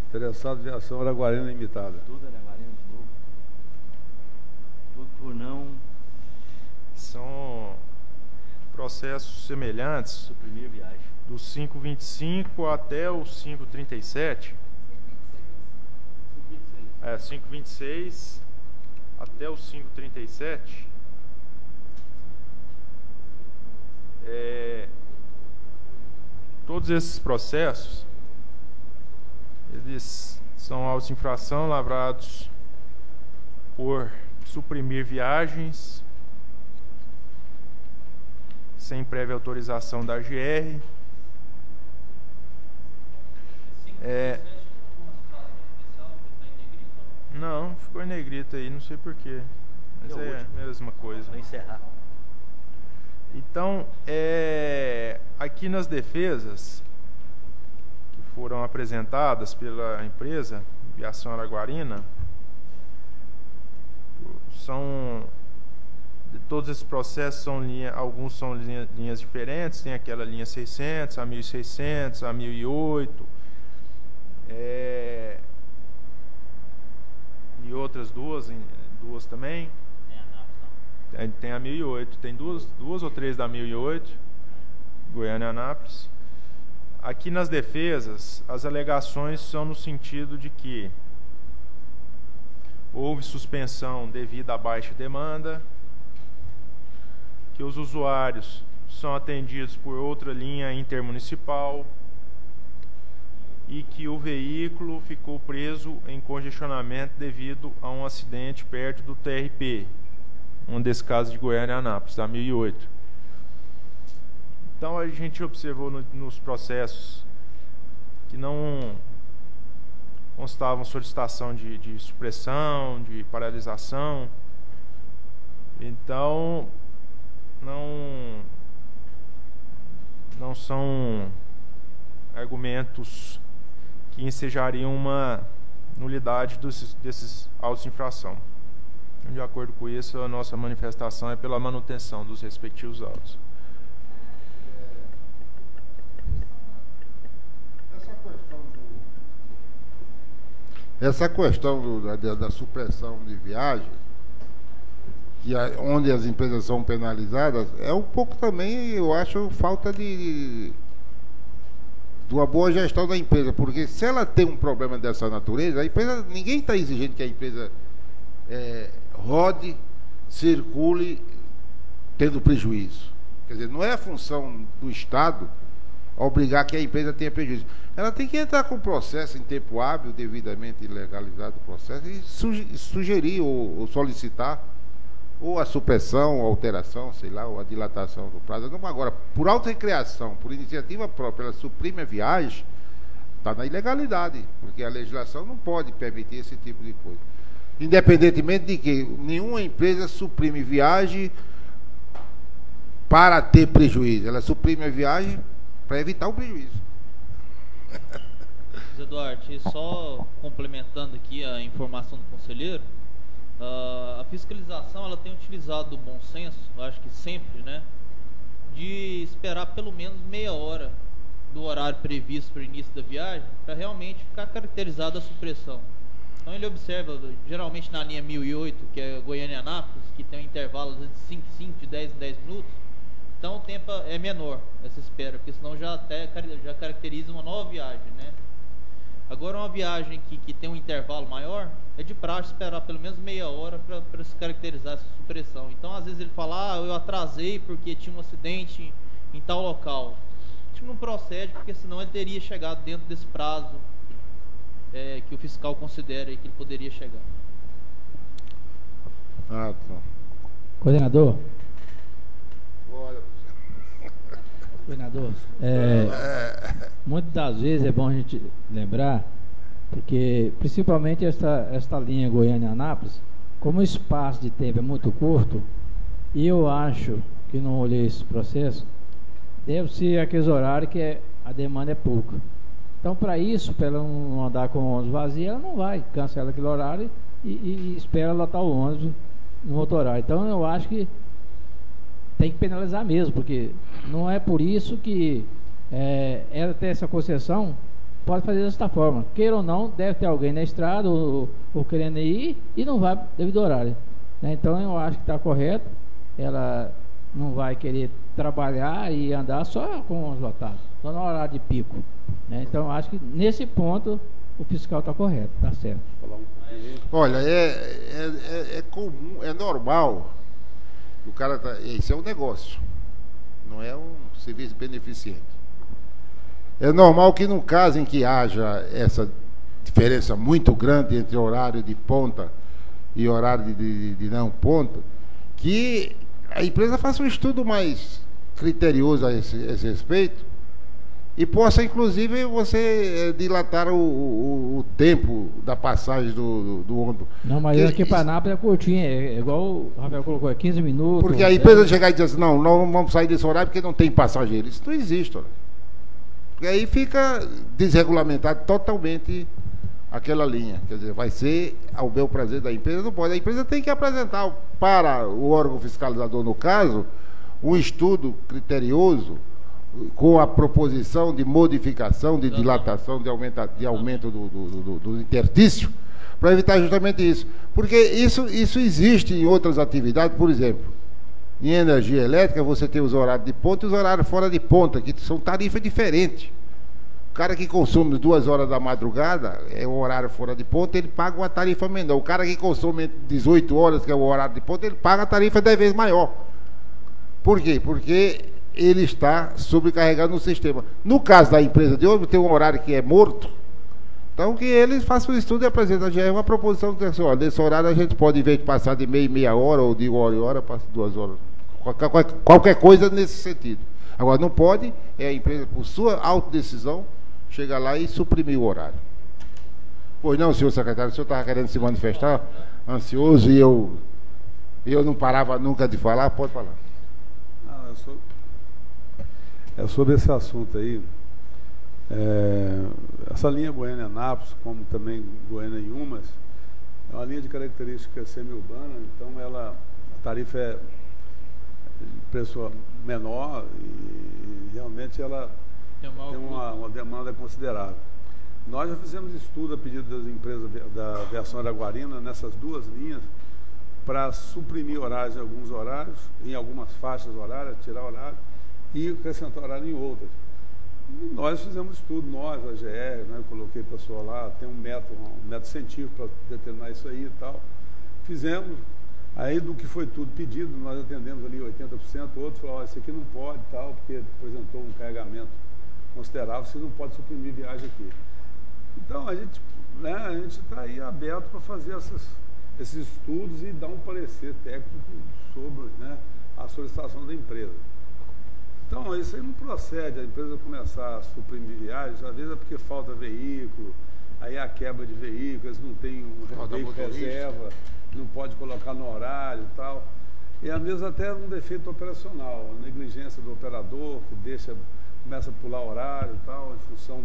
Interessado Viação Araguarina Limitada. Tudo Araguarina de novo. Tudo por não. São processos semelhantes. Suprimir viagem. Do 525 até o 537. 526 até o 537. Todos esses processos, eles são autos de infração lavrados por suprimir viagens sem prévia autorização da AGR. Não, ficou em negrito aí, não sei porquê, mas é a mesma coisa. Vou encerrar. Então, aqui nas defesas que foram apresentadas pela empresa Viação Araguarina, todos esses processos alguns são linhas diferentes, tem aquela linha 600, a 1600, a 1008, e outras duas também. Tem a 1008, tem duas ou três da 1008, Goiânia e Anápolis. Aqui nas defesas, as alegações são no sentido de que houve suspensão devido à baixa demanda, que os usuários são atendidos por outra linha intermunicipal e que o veículo ficou preso em congestionamento devido a um acidente perto do TRP. Um desses casos de Goiânia e Anápolis, da 1008. Então a gente observou nos processos que não constavam solicitação de supressão, de paralisação. Então não são argumentos que ensejariam uma nulidade desses autos de infração. De acordo com isso, a nossa manifestação é pela manutenção dos respectivos autos. Essa questão da supressão de viagem, onde as empresas são penalizadas, é um pouco também, eu acho, falta de uma boa gestão da empresa, porque se ela tem um problema dessa natureza, a empresa, ninguém está exigindo que a empresa rode, circule, tendo prejuízo. Quer dizer, não é a função do Estado obrigar que a empresa tenha prejuízo. Ela tem que entrar com o processo em tempo hábil, devidamente legalizado o processo, e sugerir ou solicitar ou a supressão, ou alteração, sei lá, ou a dilatação do prazo. Agora, por autorrecreação, por iniciativa própria, ela suprime a viagem, está na ilegalidade, porque a legislação não pode permitir esse tipo de coisa. Independentemente de que nenhuma empresa suprime viagem para ter prejuízo, ela suprime a viagem para evitar o prejuízo. Zé Duarte, só complementando aqui a informação do conselheiro, a fiscalização ela tem utilizado o bom senso, eu acho que sempre, né, de esperar pelo menos meia hora do horário previsto para o início da viagem para realmente ficar caracterizada a supressão. Então ele observa, geralmente na linha 1008, que é Goiânia e Anápolis, que tem um intervalo de 5 em 5, de 10 em 10 minutos, então o tempo é menor, essa espera, porque senão já caracteriza uma nova viagem, né? Agora uma viagem que tem um intervalo maior, é de praxe esperar pelo menos meia hora para se caracterizar essa supressão. Então às vezes ele fala, eu atrasei porque tinha um acidente em tal local. acho que não procede, porque senão ele teria chegado dentro desse prazo que o fiscal considera que ele poderia chegar. Ah, tá. Coordenador. Coordenador, muitas das vezes é bom a gente lembrar, porque principalmente esta linha Goiânia-Anápolis, como o espaço de tempo é muito curto, e eu acho que não olhei esse processo, deve ser aqueles horários que a demanda é pouca. Então, para isso, para ela não andar com o ônibus vazio, ela não vai, cancela aquele horário e espera lotar o ônibus no outro horário. Então, eu acho que tem que penalizar mesmo, porque não é por isso que ela tem essa concessão, pode fazer desta forma. Queira ou não, deve ter alguém na estrada ou querendo ir e não vai devido ao horário. Né? Então, eu acho que está correto. Ela não vai querer trabalhar e andar só com os lotados, só no horário de pico. Né? Então, eu acho que nesse ponto o fiscal está correto, está certo. Olha, é comum, é normal. O cara isso é um negócio, não é um serviço beneficente. É normal que num caso em que haja essa diferença muito grande entre horário de ponta e horário de não ponta, que a empresa faça um estudo mais criterioso a esse respeito e possa, inclusive, você dilatar o tempo da passagem do ônibus. Não, mas aqui para Anápolis é curtinho, é igual o Rafael colocou, é 15 minutos. Porque a empresa chegar e dizer assim, não vamos sair desse horário porque não tem passageiro. Isso não existe, olha. Porque aí fica desregulamentado totalmente aquela linha. Quer dizer, vai ser ao bel prazer da empresa, não pode. A empresa tem que apresentar para o órgão fiscalizador, no caso, um estudo criterioso com a proposição de modificação, de dilatação, de aumento do interstício, para evitar justamente isso. Porque isso existe em outras atividades, por exemplo, em energia elétrica você tem os horários de ponta e os horários fora de ponta, que são tarifas diferentes. O cara que consome 2 horas da madrugada, é o horário fora de ponta, ele paga uma tarifa menor. O cara que consome 18 horas, que é o horário de ponta, ele paga a tarifa 10 vezes maior. Por quê? Porque ele está sobrecarregado no sistema. No caso da empresa de ônibus, tem um horário que é morto, então que eles façam o estudo e apresentem a GR uma proposição que assim, olha, nesse horário a gente pode, em vez de passar de meia hora ou de hora em hora, passa 2 horas. Qualquer coisa nesse sentido. Agora, não pode, a empresa, por sua autodecisão, chegar lá e suprimir o horário. Pois não, senhor secretário, o senhor estava querendo se manifestar, ansioso, e eu não parava nunca de falar, pode falar. Sobre esse assunto aí, essa linha Goiânia-Anápolis, como também Goiânia-Inhumas, é uma linha de característica semi-urbana, então a tarifa é de preço menor e realmente ela tem uma demanda considerável. Nós já fizemos estudo a pedido das empresas da Aviação Araguarina nessas 2 linhas para suprimir horários em alguns horários, em algumas faixas horárias, tirar horário e acrescentar horário em outras. E nós fizemos estudo, nós, a GR, né, eu coloquei o pessoal lá, tem um método científico para determinar isso aí e tal. Fizemos, aí do que foi tudo pedido, nós atendemos ali 80%, outros falaram, isso aqui não pode e tal, porque apresentou um carregamento considerável, você não pode suprimir viagem aqui. Então, a gente está aí aberto para fazer esses estudos e dar um parecer técnico sobre, né, a solicitação da empresa. Então, isso aí não procede, a empresa começar a suprimir viagens, às vezes é porque falta veículo, aí a quebra de veículos, não tem um veículo reserva, não pode colocar no horário e tal. E às vezes até um defeito operacional, a negligência do operador, que começa a pular horário e tal, em função,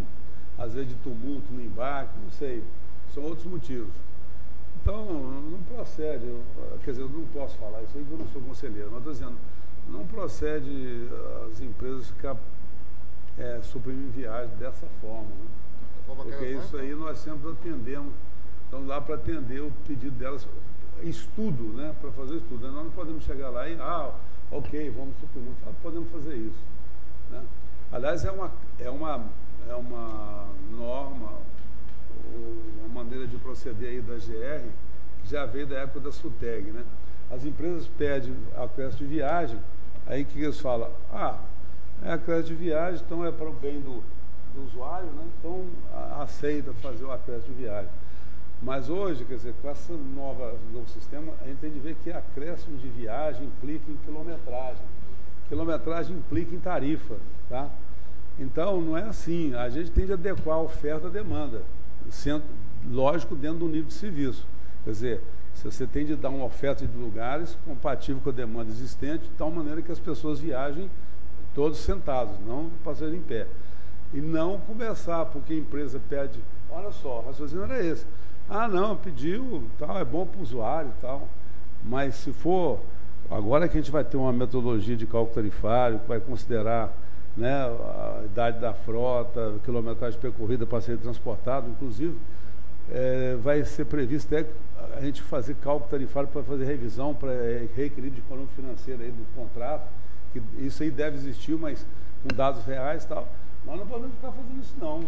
às vezes, de tumulto no embarque, não sei, são outros motivos. Então, não procede, quer dizer, eu não posso falar isso aí porque eu não sou conselheiro, mas estou dizendo, não procede as empresas ficar suprimindo viagens dessa forma, né? Porque isso aí nós sempre atendemos, estamos lá para atender o pedido delas, estudo, né? Para fazer estudo. Nós não podemos chegar lá e, ok, vamos suprimir, podemos fazer isso, né? Aliás, é uma norma, uma maneira de proceder aí da GR, que já veio da época da SUTEG, né? As empresas pedem acréscimo de viagem, aí que eles falam, É a crédito de viagem, então é para o bem do usuário, né? Então aceita fazer o acréscimo de viagem. Mas hoje, quer dizer, com esse novo sistema, a gente tem de ver que acréscimo de viagem implica em quilometragem. Quilometragem implica em tarifa, tá? Então, não é assim. A gente tem de adequar a oferta à demanda, sendo, lógico, dentro do nível de serviço. Quer dizer, se você tem de dar uma oferta de lugares compatível com a demanda existente, de tal maneira que as pessoas viajem todos sentados, não passando em pé. E não começar, porque a empresa pede, olha só, o raciocínio era esse. Ah, não, pediu, tal, é bom para o usuário e tal. Mas se for, agora que a gente vai ter uma metodologia de cálculo tarifário, que vai considerar, né, a idade da frota, a quilometragem percorrida para ser transportado, inclusive, vai ser previsto até a gente fazer cálculo tarifário para fazer revisão, para reequilíbrio econômico financeiro aí do contrato, que isso aí deve existir, mas com dados reais e tal. Nós não podemos ficar fazendo isso, não.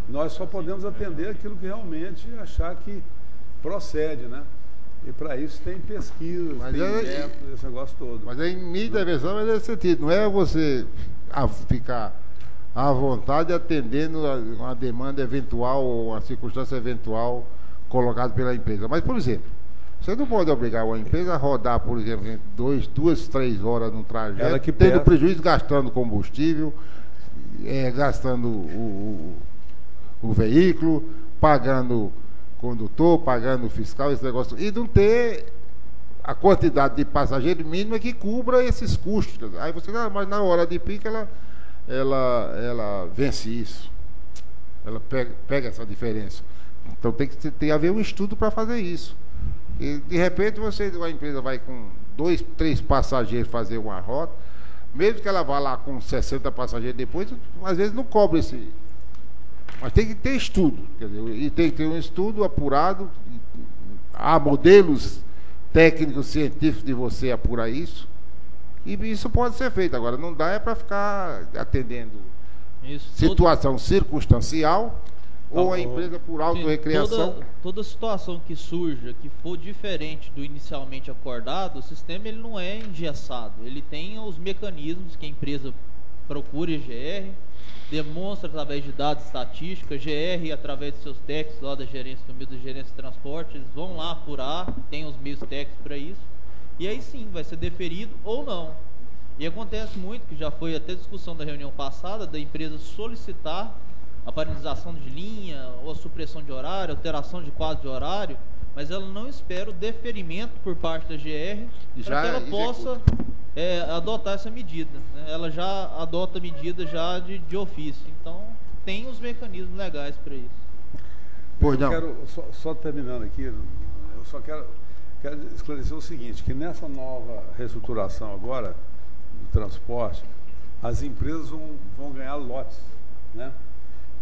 Nós só podemos atender aquilo que realmente achar que procede, né? E para isso tem pesquisa, tem método, esse negócio todo. Mas em minha intervenção é nesse sentido, não é você ficar à vontade atendendo uma demanda eventual ou uma circunstância eventual colocada pela empresa. Mas, por exemplo, você não pode obrigar uma empresa a rodar, por exemplo, 2, 3 horas no trajeto, tendo prejuízo, gastando combustível, gastando o veículo, pagando condutor, pagando fiscal, esse negócio, e não ter a quantidade de passageiro mínima que cubra esses custos. Aí você, mas na hora de pico ela vence isso, ela pega essa diferença. Então tem que haver um estudo para fazer isso. E de repente a empresa vai com 2, 3 passageiros fazer uma rota, mesmo que ela vá lá com 60 passageiros depois, às vezes não cobra esse. Mas tem que ter estudo, quer dizer, e tem que ter um estudo apurado. Há modelos técnicos, científicos de você apurar isso, e isso pode ser feito. Agora, não dá para ficar atendendo situação circunstancial, ou a empresa por autorrecreação. Toda situação que surja, que for diferente do inicialmente acordado, o sistema ele não é engessado. Ele tem os mecanismos que a empresa procura GR, demonstra através de dados estatísticos, GR através de seus técnicos lá da gerência da gerência de transporte, eles vão lá apurar, tem os meios técnicos para isso, e aí sim vai ser deferido ou não. E acontece muito, que já foi até discussão da reunião passada, da empresa solicitar a paralisação de linha, ou a supressão de horário, alteração de quadro de horário, mas ela não espera o deferimento por parte da GR para que ela possa adotar essa medida, né? Ela já adota a medida já de ofício. Então, tem os mecanismos legais para isso. Pois não. Eu quero, só terminando aqui, eu só quero esclarecer o seguinte, que nessa nova reestruturação agora do transporte, as empresas vão ganhar lotes, né?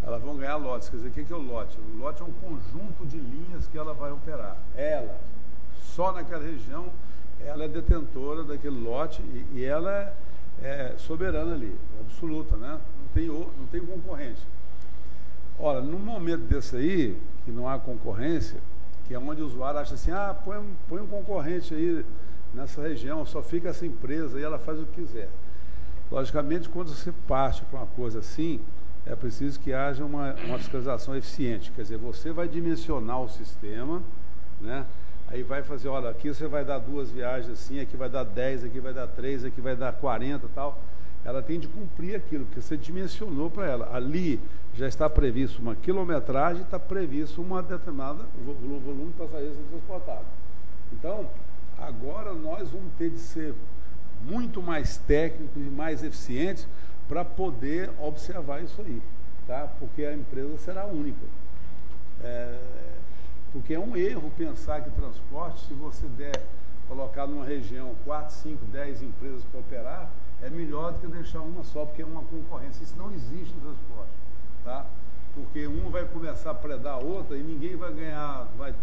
Elas vão ganhar lotes. Quer dizer, o que é o lote? O lote é um conjunto de linhas que ela vai operar. Ela, só naquela região, ela é detentora daquele lote e ela é soberana ali, absoluta, né? Não tem concorrente. Ora, num momento desse aí, que não há concorrência, que é onde o usuário acha assim, põe um concorrente aí nessa região, só fica essa empresa e ela faz o que quiser. Logicamente, quando você parte para uma coisa assim, é preciso que haja uma fiscalização eficiente. Quer dizer, você vai dimensionar o sistema, né? Aí vai fazer, olha, aqui você vai dar 2 viagens assim, aqui vai dar 10, aqui vai dar 3, aqui vai dar 40 e tal. Ela tem de cumprir aquilo, porque você dimensionou para ela. Ali já está previsto uma quilometragem, está previsto uma determinada volume de passageiros transportados. Então, agora nós vamos ter de ser muito mais técnicos e mais eficientes para poder observar isso aí, tá? Porque a empresa será única. Porque é um erro pensar que transporte, se você colocar numa região 4, 5, 10 empresas para operar, é melhor do que deixar uma só, porque é uma concorrência. Isso não existe no transporte, tá? Porque um vai começar a predar a outra e ninguém vai ganhar, vai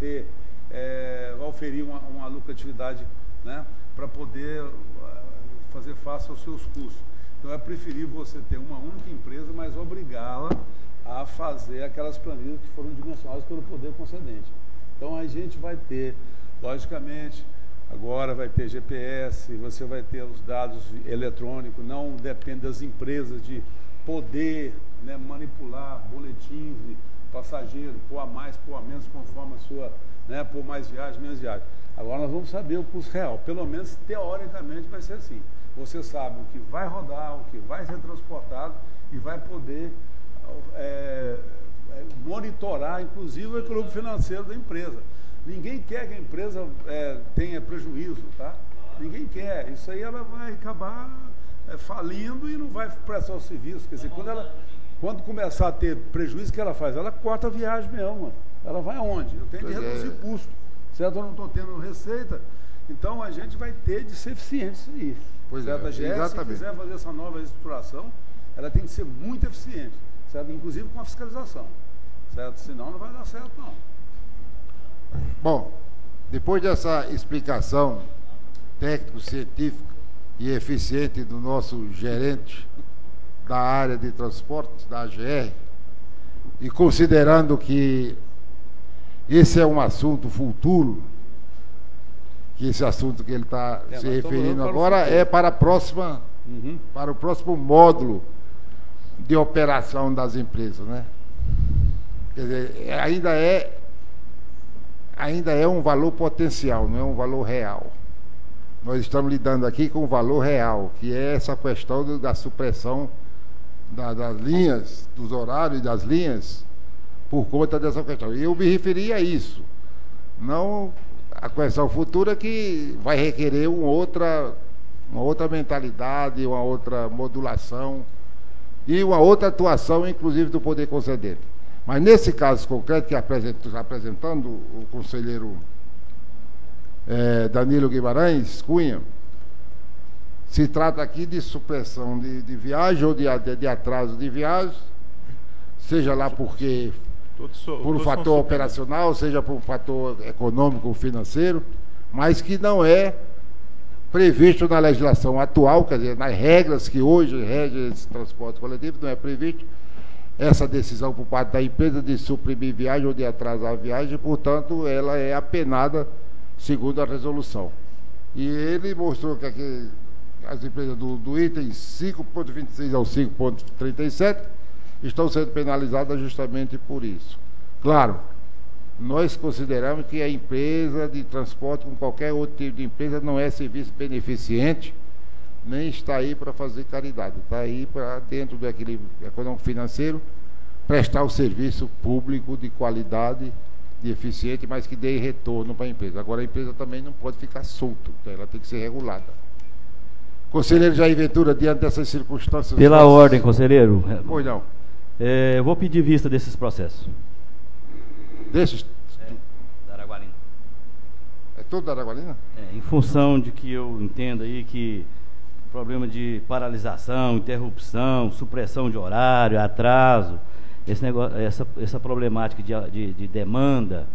oferir uma lucratividade, né, para poder fazer face aos seus custos. Então é preferível você ter uma única empresa, mas obrigá-la a fazer aquelas planilhas que foram dimensionadas pelo poder concedente. Então a gente vai ter, logicamente, agora vai ter GPS, você vai ter os dados eletrônicos, não depende das empresas de poder, né, manipular boletins de passageiro, pôr a mais, pôr a menos, conforme a sua, né, pôr mais viagem, menos viagem. Agora nós vamos saber o custo real, pelo menos teoricamente vai ser assim. Você sabe o que vai rodar, o que vai ser transportado e vai poder monitorar, inclusive, o equilíbrio financeiro da empresa. Ninguém quer que a empresa tenha prejuízo, tá? Ninguém quer. Isso aí ela vai acabar falindo e não vai prestar o serviço. Quer dizer, quando começar a ter prejuízo, o que ela faz? Ela corta a viagem mesmo. Mano. Ela vai aonde? Eu tenho que reduzir custo. Certo? Eu não estou tendo receita. Então a gente vai ter de ser eficiente isso aí. Pois certo? A GE, se quiser fazer essa nova reestruturação, ela tem que ser muito eficiente. Certo? Inclusive com a fiscalização. Certo? Senão não vai dar certo, não. Bom, depois dessa explicação técnico-científica e eficiente do nosso gerente da área de transporte, da AGR, e considerando que esse é um assunto futuro, que esse assunto que ele está se referindo agora é para a próxima, para o próximo módulo de operação das empresas, né? Quer dizer, ainda é um valor potencial, não é um valor real. Nós estamos lidando aqui com o valor real, que é essa questão da supressão das linhas, dos horários das linhas, por conta dessa questão. E eu me referi a isso, não a questão futura que vai requerer uma outra mentalidade, uma outra modulação e uma outra atuação, inclusive, do poder concedente. Mas nesse caso concreto que apresentando o conselheiro Danilo Guimarães Cunha, se trata aqui de supressão de viagem ou de atraso de viagem, seja lá porque por um fator operacional, seja por um fator econômico ou financeiro, mas que não é previsto na legislação atual, quer dizer, nas regras que hoje regem esse transporte coletivo, não é previsto essa decisão por parte da empresa de suprimir viagem ou de atrasar a viagem, portanto, ela é apenada segundo a resolução. E ele mostrou que aqui, as empresas do item 5.26 ao 5.37 estão sendo penalizadas justamente por isso. Claro, nós consideramos que a empresa de transporte, como qualquer outro tipo de empresa, não é serviço beneficente, nem está aí para fazer caridade, está aí para, dentro do equilíbrio econômico financeiro, prestar o serviço público de qualidade, de eficiente, mas que dê retorno para a empresa. Agora, a empresa também não pode ficar solta, ela tem que ser regulada. Conselheiro Jair Ventura, diante dessas circunstâncias... Pela ordem, conselheiro. Pois não. Eu vou pedir vista desses processos. Desses? Da Araguarina. É todo da Araguarina? Em função de que eu entendo aí que problema de paralisação, interrupção, supressão de horário, atraso, esse negócio, essa problemática de demanda,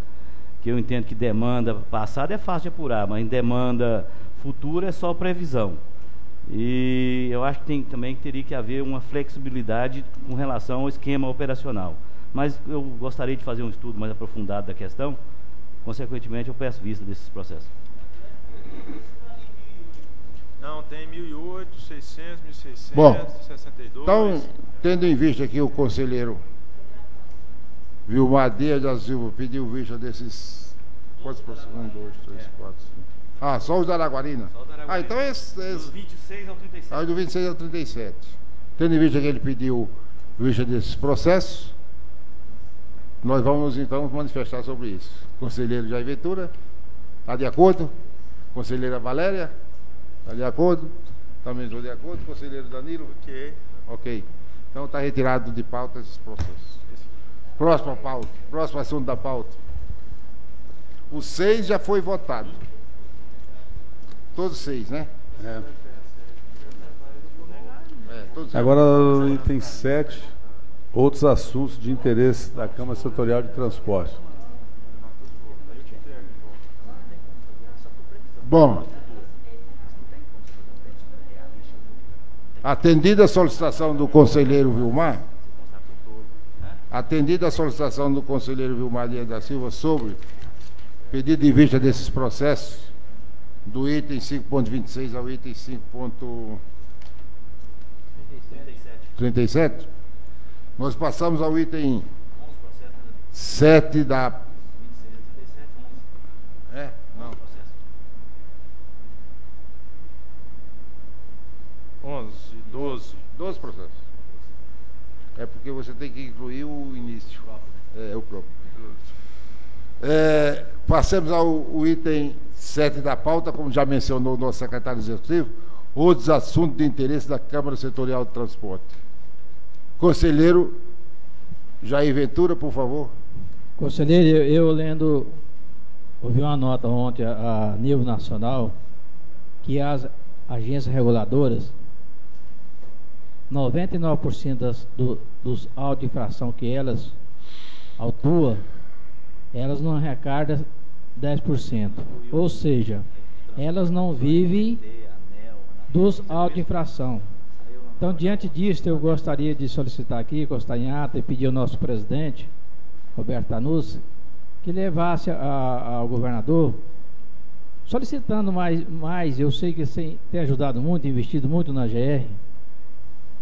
que eu entendo que demanda passada é fácil de apurar, mas em demanda futura é só previsão. E eu acho que também teria que haver uma flexibilidade com relação ao esquema operacional. Mas eu gostaria de fazer um estudo mais aprofundado da questão, consequentemente eu peço vista desses processos. Não, tem 1008, 600, 1600, bom, 62. Então, tendo em vista aqui o conselheiro Vilmar Dias da Silva pediu vista desses... Quantos processos? 1, 2, 3, 4, 5... só os da Araguarina. Então do 26 ao 37. Do 26 ao 37. Tendo em vista que ele pediu vista desses processos, nós vamos então manifestar sobre isso. Conselheiro Jair Ventura, está de acordo? Conselheira Valéria, está de acordo? Também estou de acordo. Conselheiro Danilo? Ok. Então está retirado de pauta esses processos. Próxima pauta, próximo assunto da pauta. O 6 já foi votado. Todos 6, né? Todos agora, item 7, outros assuntos de interesse da Câmara Setorial de Transporte. Bom, atendida a solicitação do conselheiro Vilmar, Dias da Silva sobre pedido de vista desses processos, do item 5.26 ao item 5.37. Nós passamos ao item 7 da... É? Não. 11, 12. 12 processos. É porque você tem que incluir o início. É o próprio. Passemos ao item 7 da pauta, como já mencionou o nosso secretário executivo, outros assuntos de interesse da Câmara Setorial de Transporte. Conselheiro Jair Ventura, por favor. Conselheiro, eu lendo, ouvi uma nota ontem a nível nacional que as agências reguladoras, 99% dos autos de infração que elas autuam, elas não arrecadam 10%. Ou seja, elas não vivem dos autos de infração. Então, diante disso, eu gostaria de solicitar aqui, constar em ata, e pedir ao nosso presidente, Roberto Tanus, que levasse ao governador, solicitando mais, eu sei que você tem ajudado muito, investido muito na GR,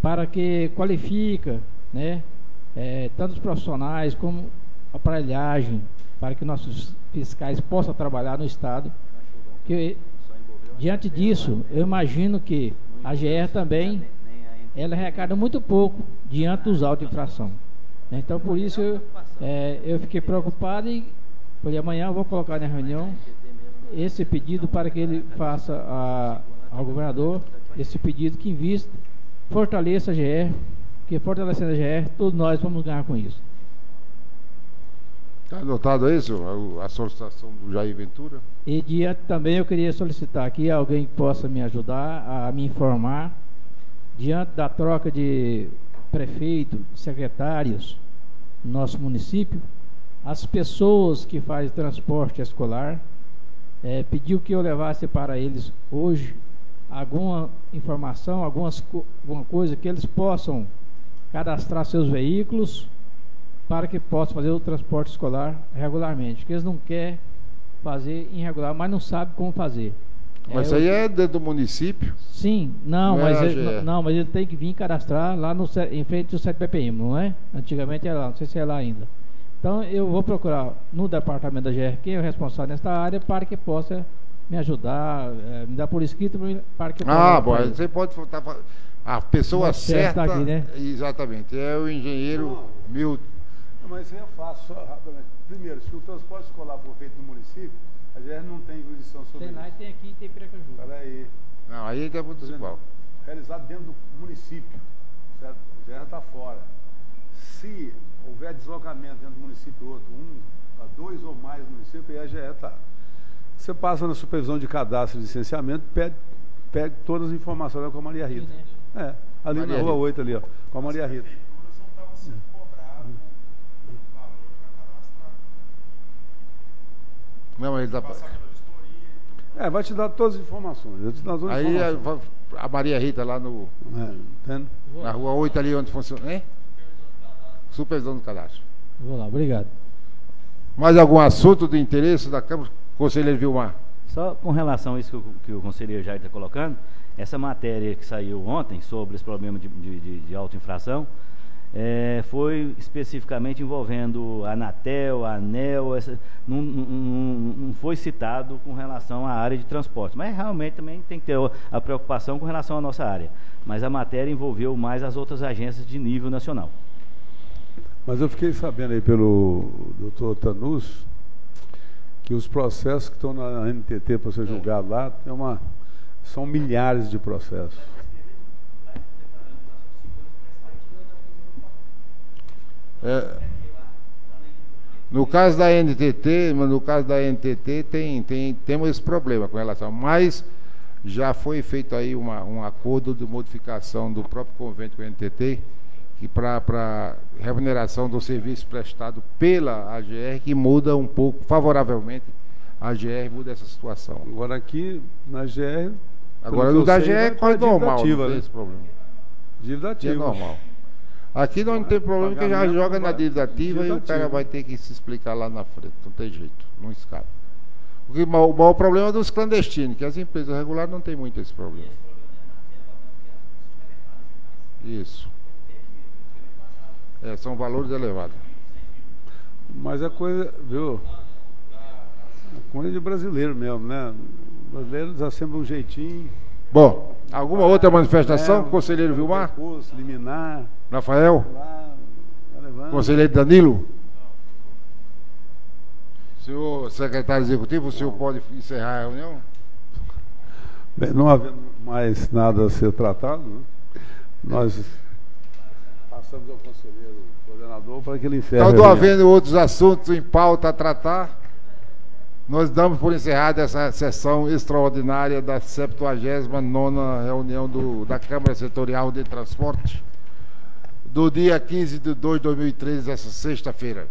para que qualifica, né, tanto os profissionais como a aparelhagem, para que nossos fiscais possam trabalhar no Estado. Que, diante disso, eu imagino que a GR também, ela arrecada muito pouco diante dos autos de infração. Então, por isso, eu fiquei preocupado e falei, amanhã eu vou colocar na reunião esse pedido para que ele faça ao governador esse pedido que invista, fortaleça a GR, que fortalecendo a GR, todos nós vamos ganhar com isso. Está anotado isso, a solicitação do Jair Ventura? E diante também eu queria solicitar aqui alguém que possa me ajudar a me informar, diante da troca de prefeito, secretários no nosso município, as pessoas que fazem transporte escolar, pediu que eu levasse para eles hoje alguma informação, alguma coisa que eles possam cadastrar seus veículos para que possam fazer o transporte escolar regularmente, porque eles não querem fazer irregular, mas não sabem como fazer. Mas isso aí é dentro do município? Sim, não, mas ele tem que vir cadastrar lá em frente ao 7 BPM, não é? Antigamente era lá, não sei se é lá ainda. Então eu vou procurar no departamento da GR quem é o responsável nesta área para que possa me ajudar, me dar por escrito para que eu possa... bom, você pode... A pessoa certa... Aqui, né? Exatamente, é o engenheiro Milton. Mas isso é fácil, só rapidamente. Primeiro, se o transporte escolar for feito no município, a GR não tem jurisdição sobre isso. Tem lá e tem aqui e tem Piracaju. Peraí. Não, aí é municipal. Realizado dentro do município, certo? A GR está fora. Se houver deslocamento dentro do município outro, dois ou mais municípios, aí a GR está. Você passa na supervisão de cadastro e licenciamento, pede todas as informações com a Maria Rita. Ali Maria na Rua 8, ali, ó, com a Maria Rita. Não, ele tá... vai te dar todas as informações. Aí a Maria Rita lá no... na Rua 8 ali onde funciona, hein? Supervisão do cadastro. Vou lá, obrigado. Mais algum assunto de interesse da Câmara? Conselheiro Vilmar. Só com relação a isso que o conselheiro Jair está colocando, essa matéria que saiu ontem sobre esse problema de autoinfração, foi especificamente envolvendo a Anatel, a ANEL, não foi citado com relação à área de transporte, mas realmente também tem que ter a preocupação com relação à nossa área, mas a matéria envolveu mais as outras agências de nível nacional. Mas eu fiquei sabendo aí pelo doutor Tanus que os processos que estão na NTT para ser julgado lá são milhares de processos. No caso da NTT, temos esse problema com relação, mas já foi feito aí um acordo de modificação do próprio convênio com a NTT, que para remuneração do serviço prestado pela AGR, que muda um pouco, favoravelmente, a AGR muda essa situação. Agora aqui, na AGR... Agora o da AGR corre normal, ativa, não tem né? esse problema. Dívida ativa. É normal. Aqui não tem problema, porque já joga na dívida ativa e o cara vai ter que se explicar lá na frente, não tem jeito, não escapa. O maior problema é dos clandestinos, que as empresas regulares não tem muito esse problema. Isso. São valores elevados. Mas a coisa, viu? A coisa de brasileiro mesmo, né? Brasileiros dá sempre um jeitinho. Bom, alguma outra manifestação, conselheiro Vilmar? Recurso, liminar. Rafael? Lá, conselheiro Danilo? Senhor secretário executivo, o senhor pode encerrar a reunião? Bem, não havendo mais nada a ser tratado, né? Nós passamos ao conselheiro coordenador para que ele encerre. Então, não havendo outros assuntos em pauta a tratar, nós damos por encerrada essa sessão extraordinária da 79ª reunião da Câmara Setorial de Transporte, do dia 15 de 2 de 2013, essa sexta-feira.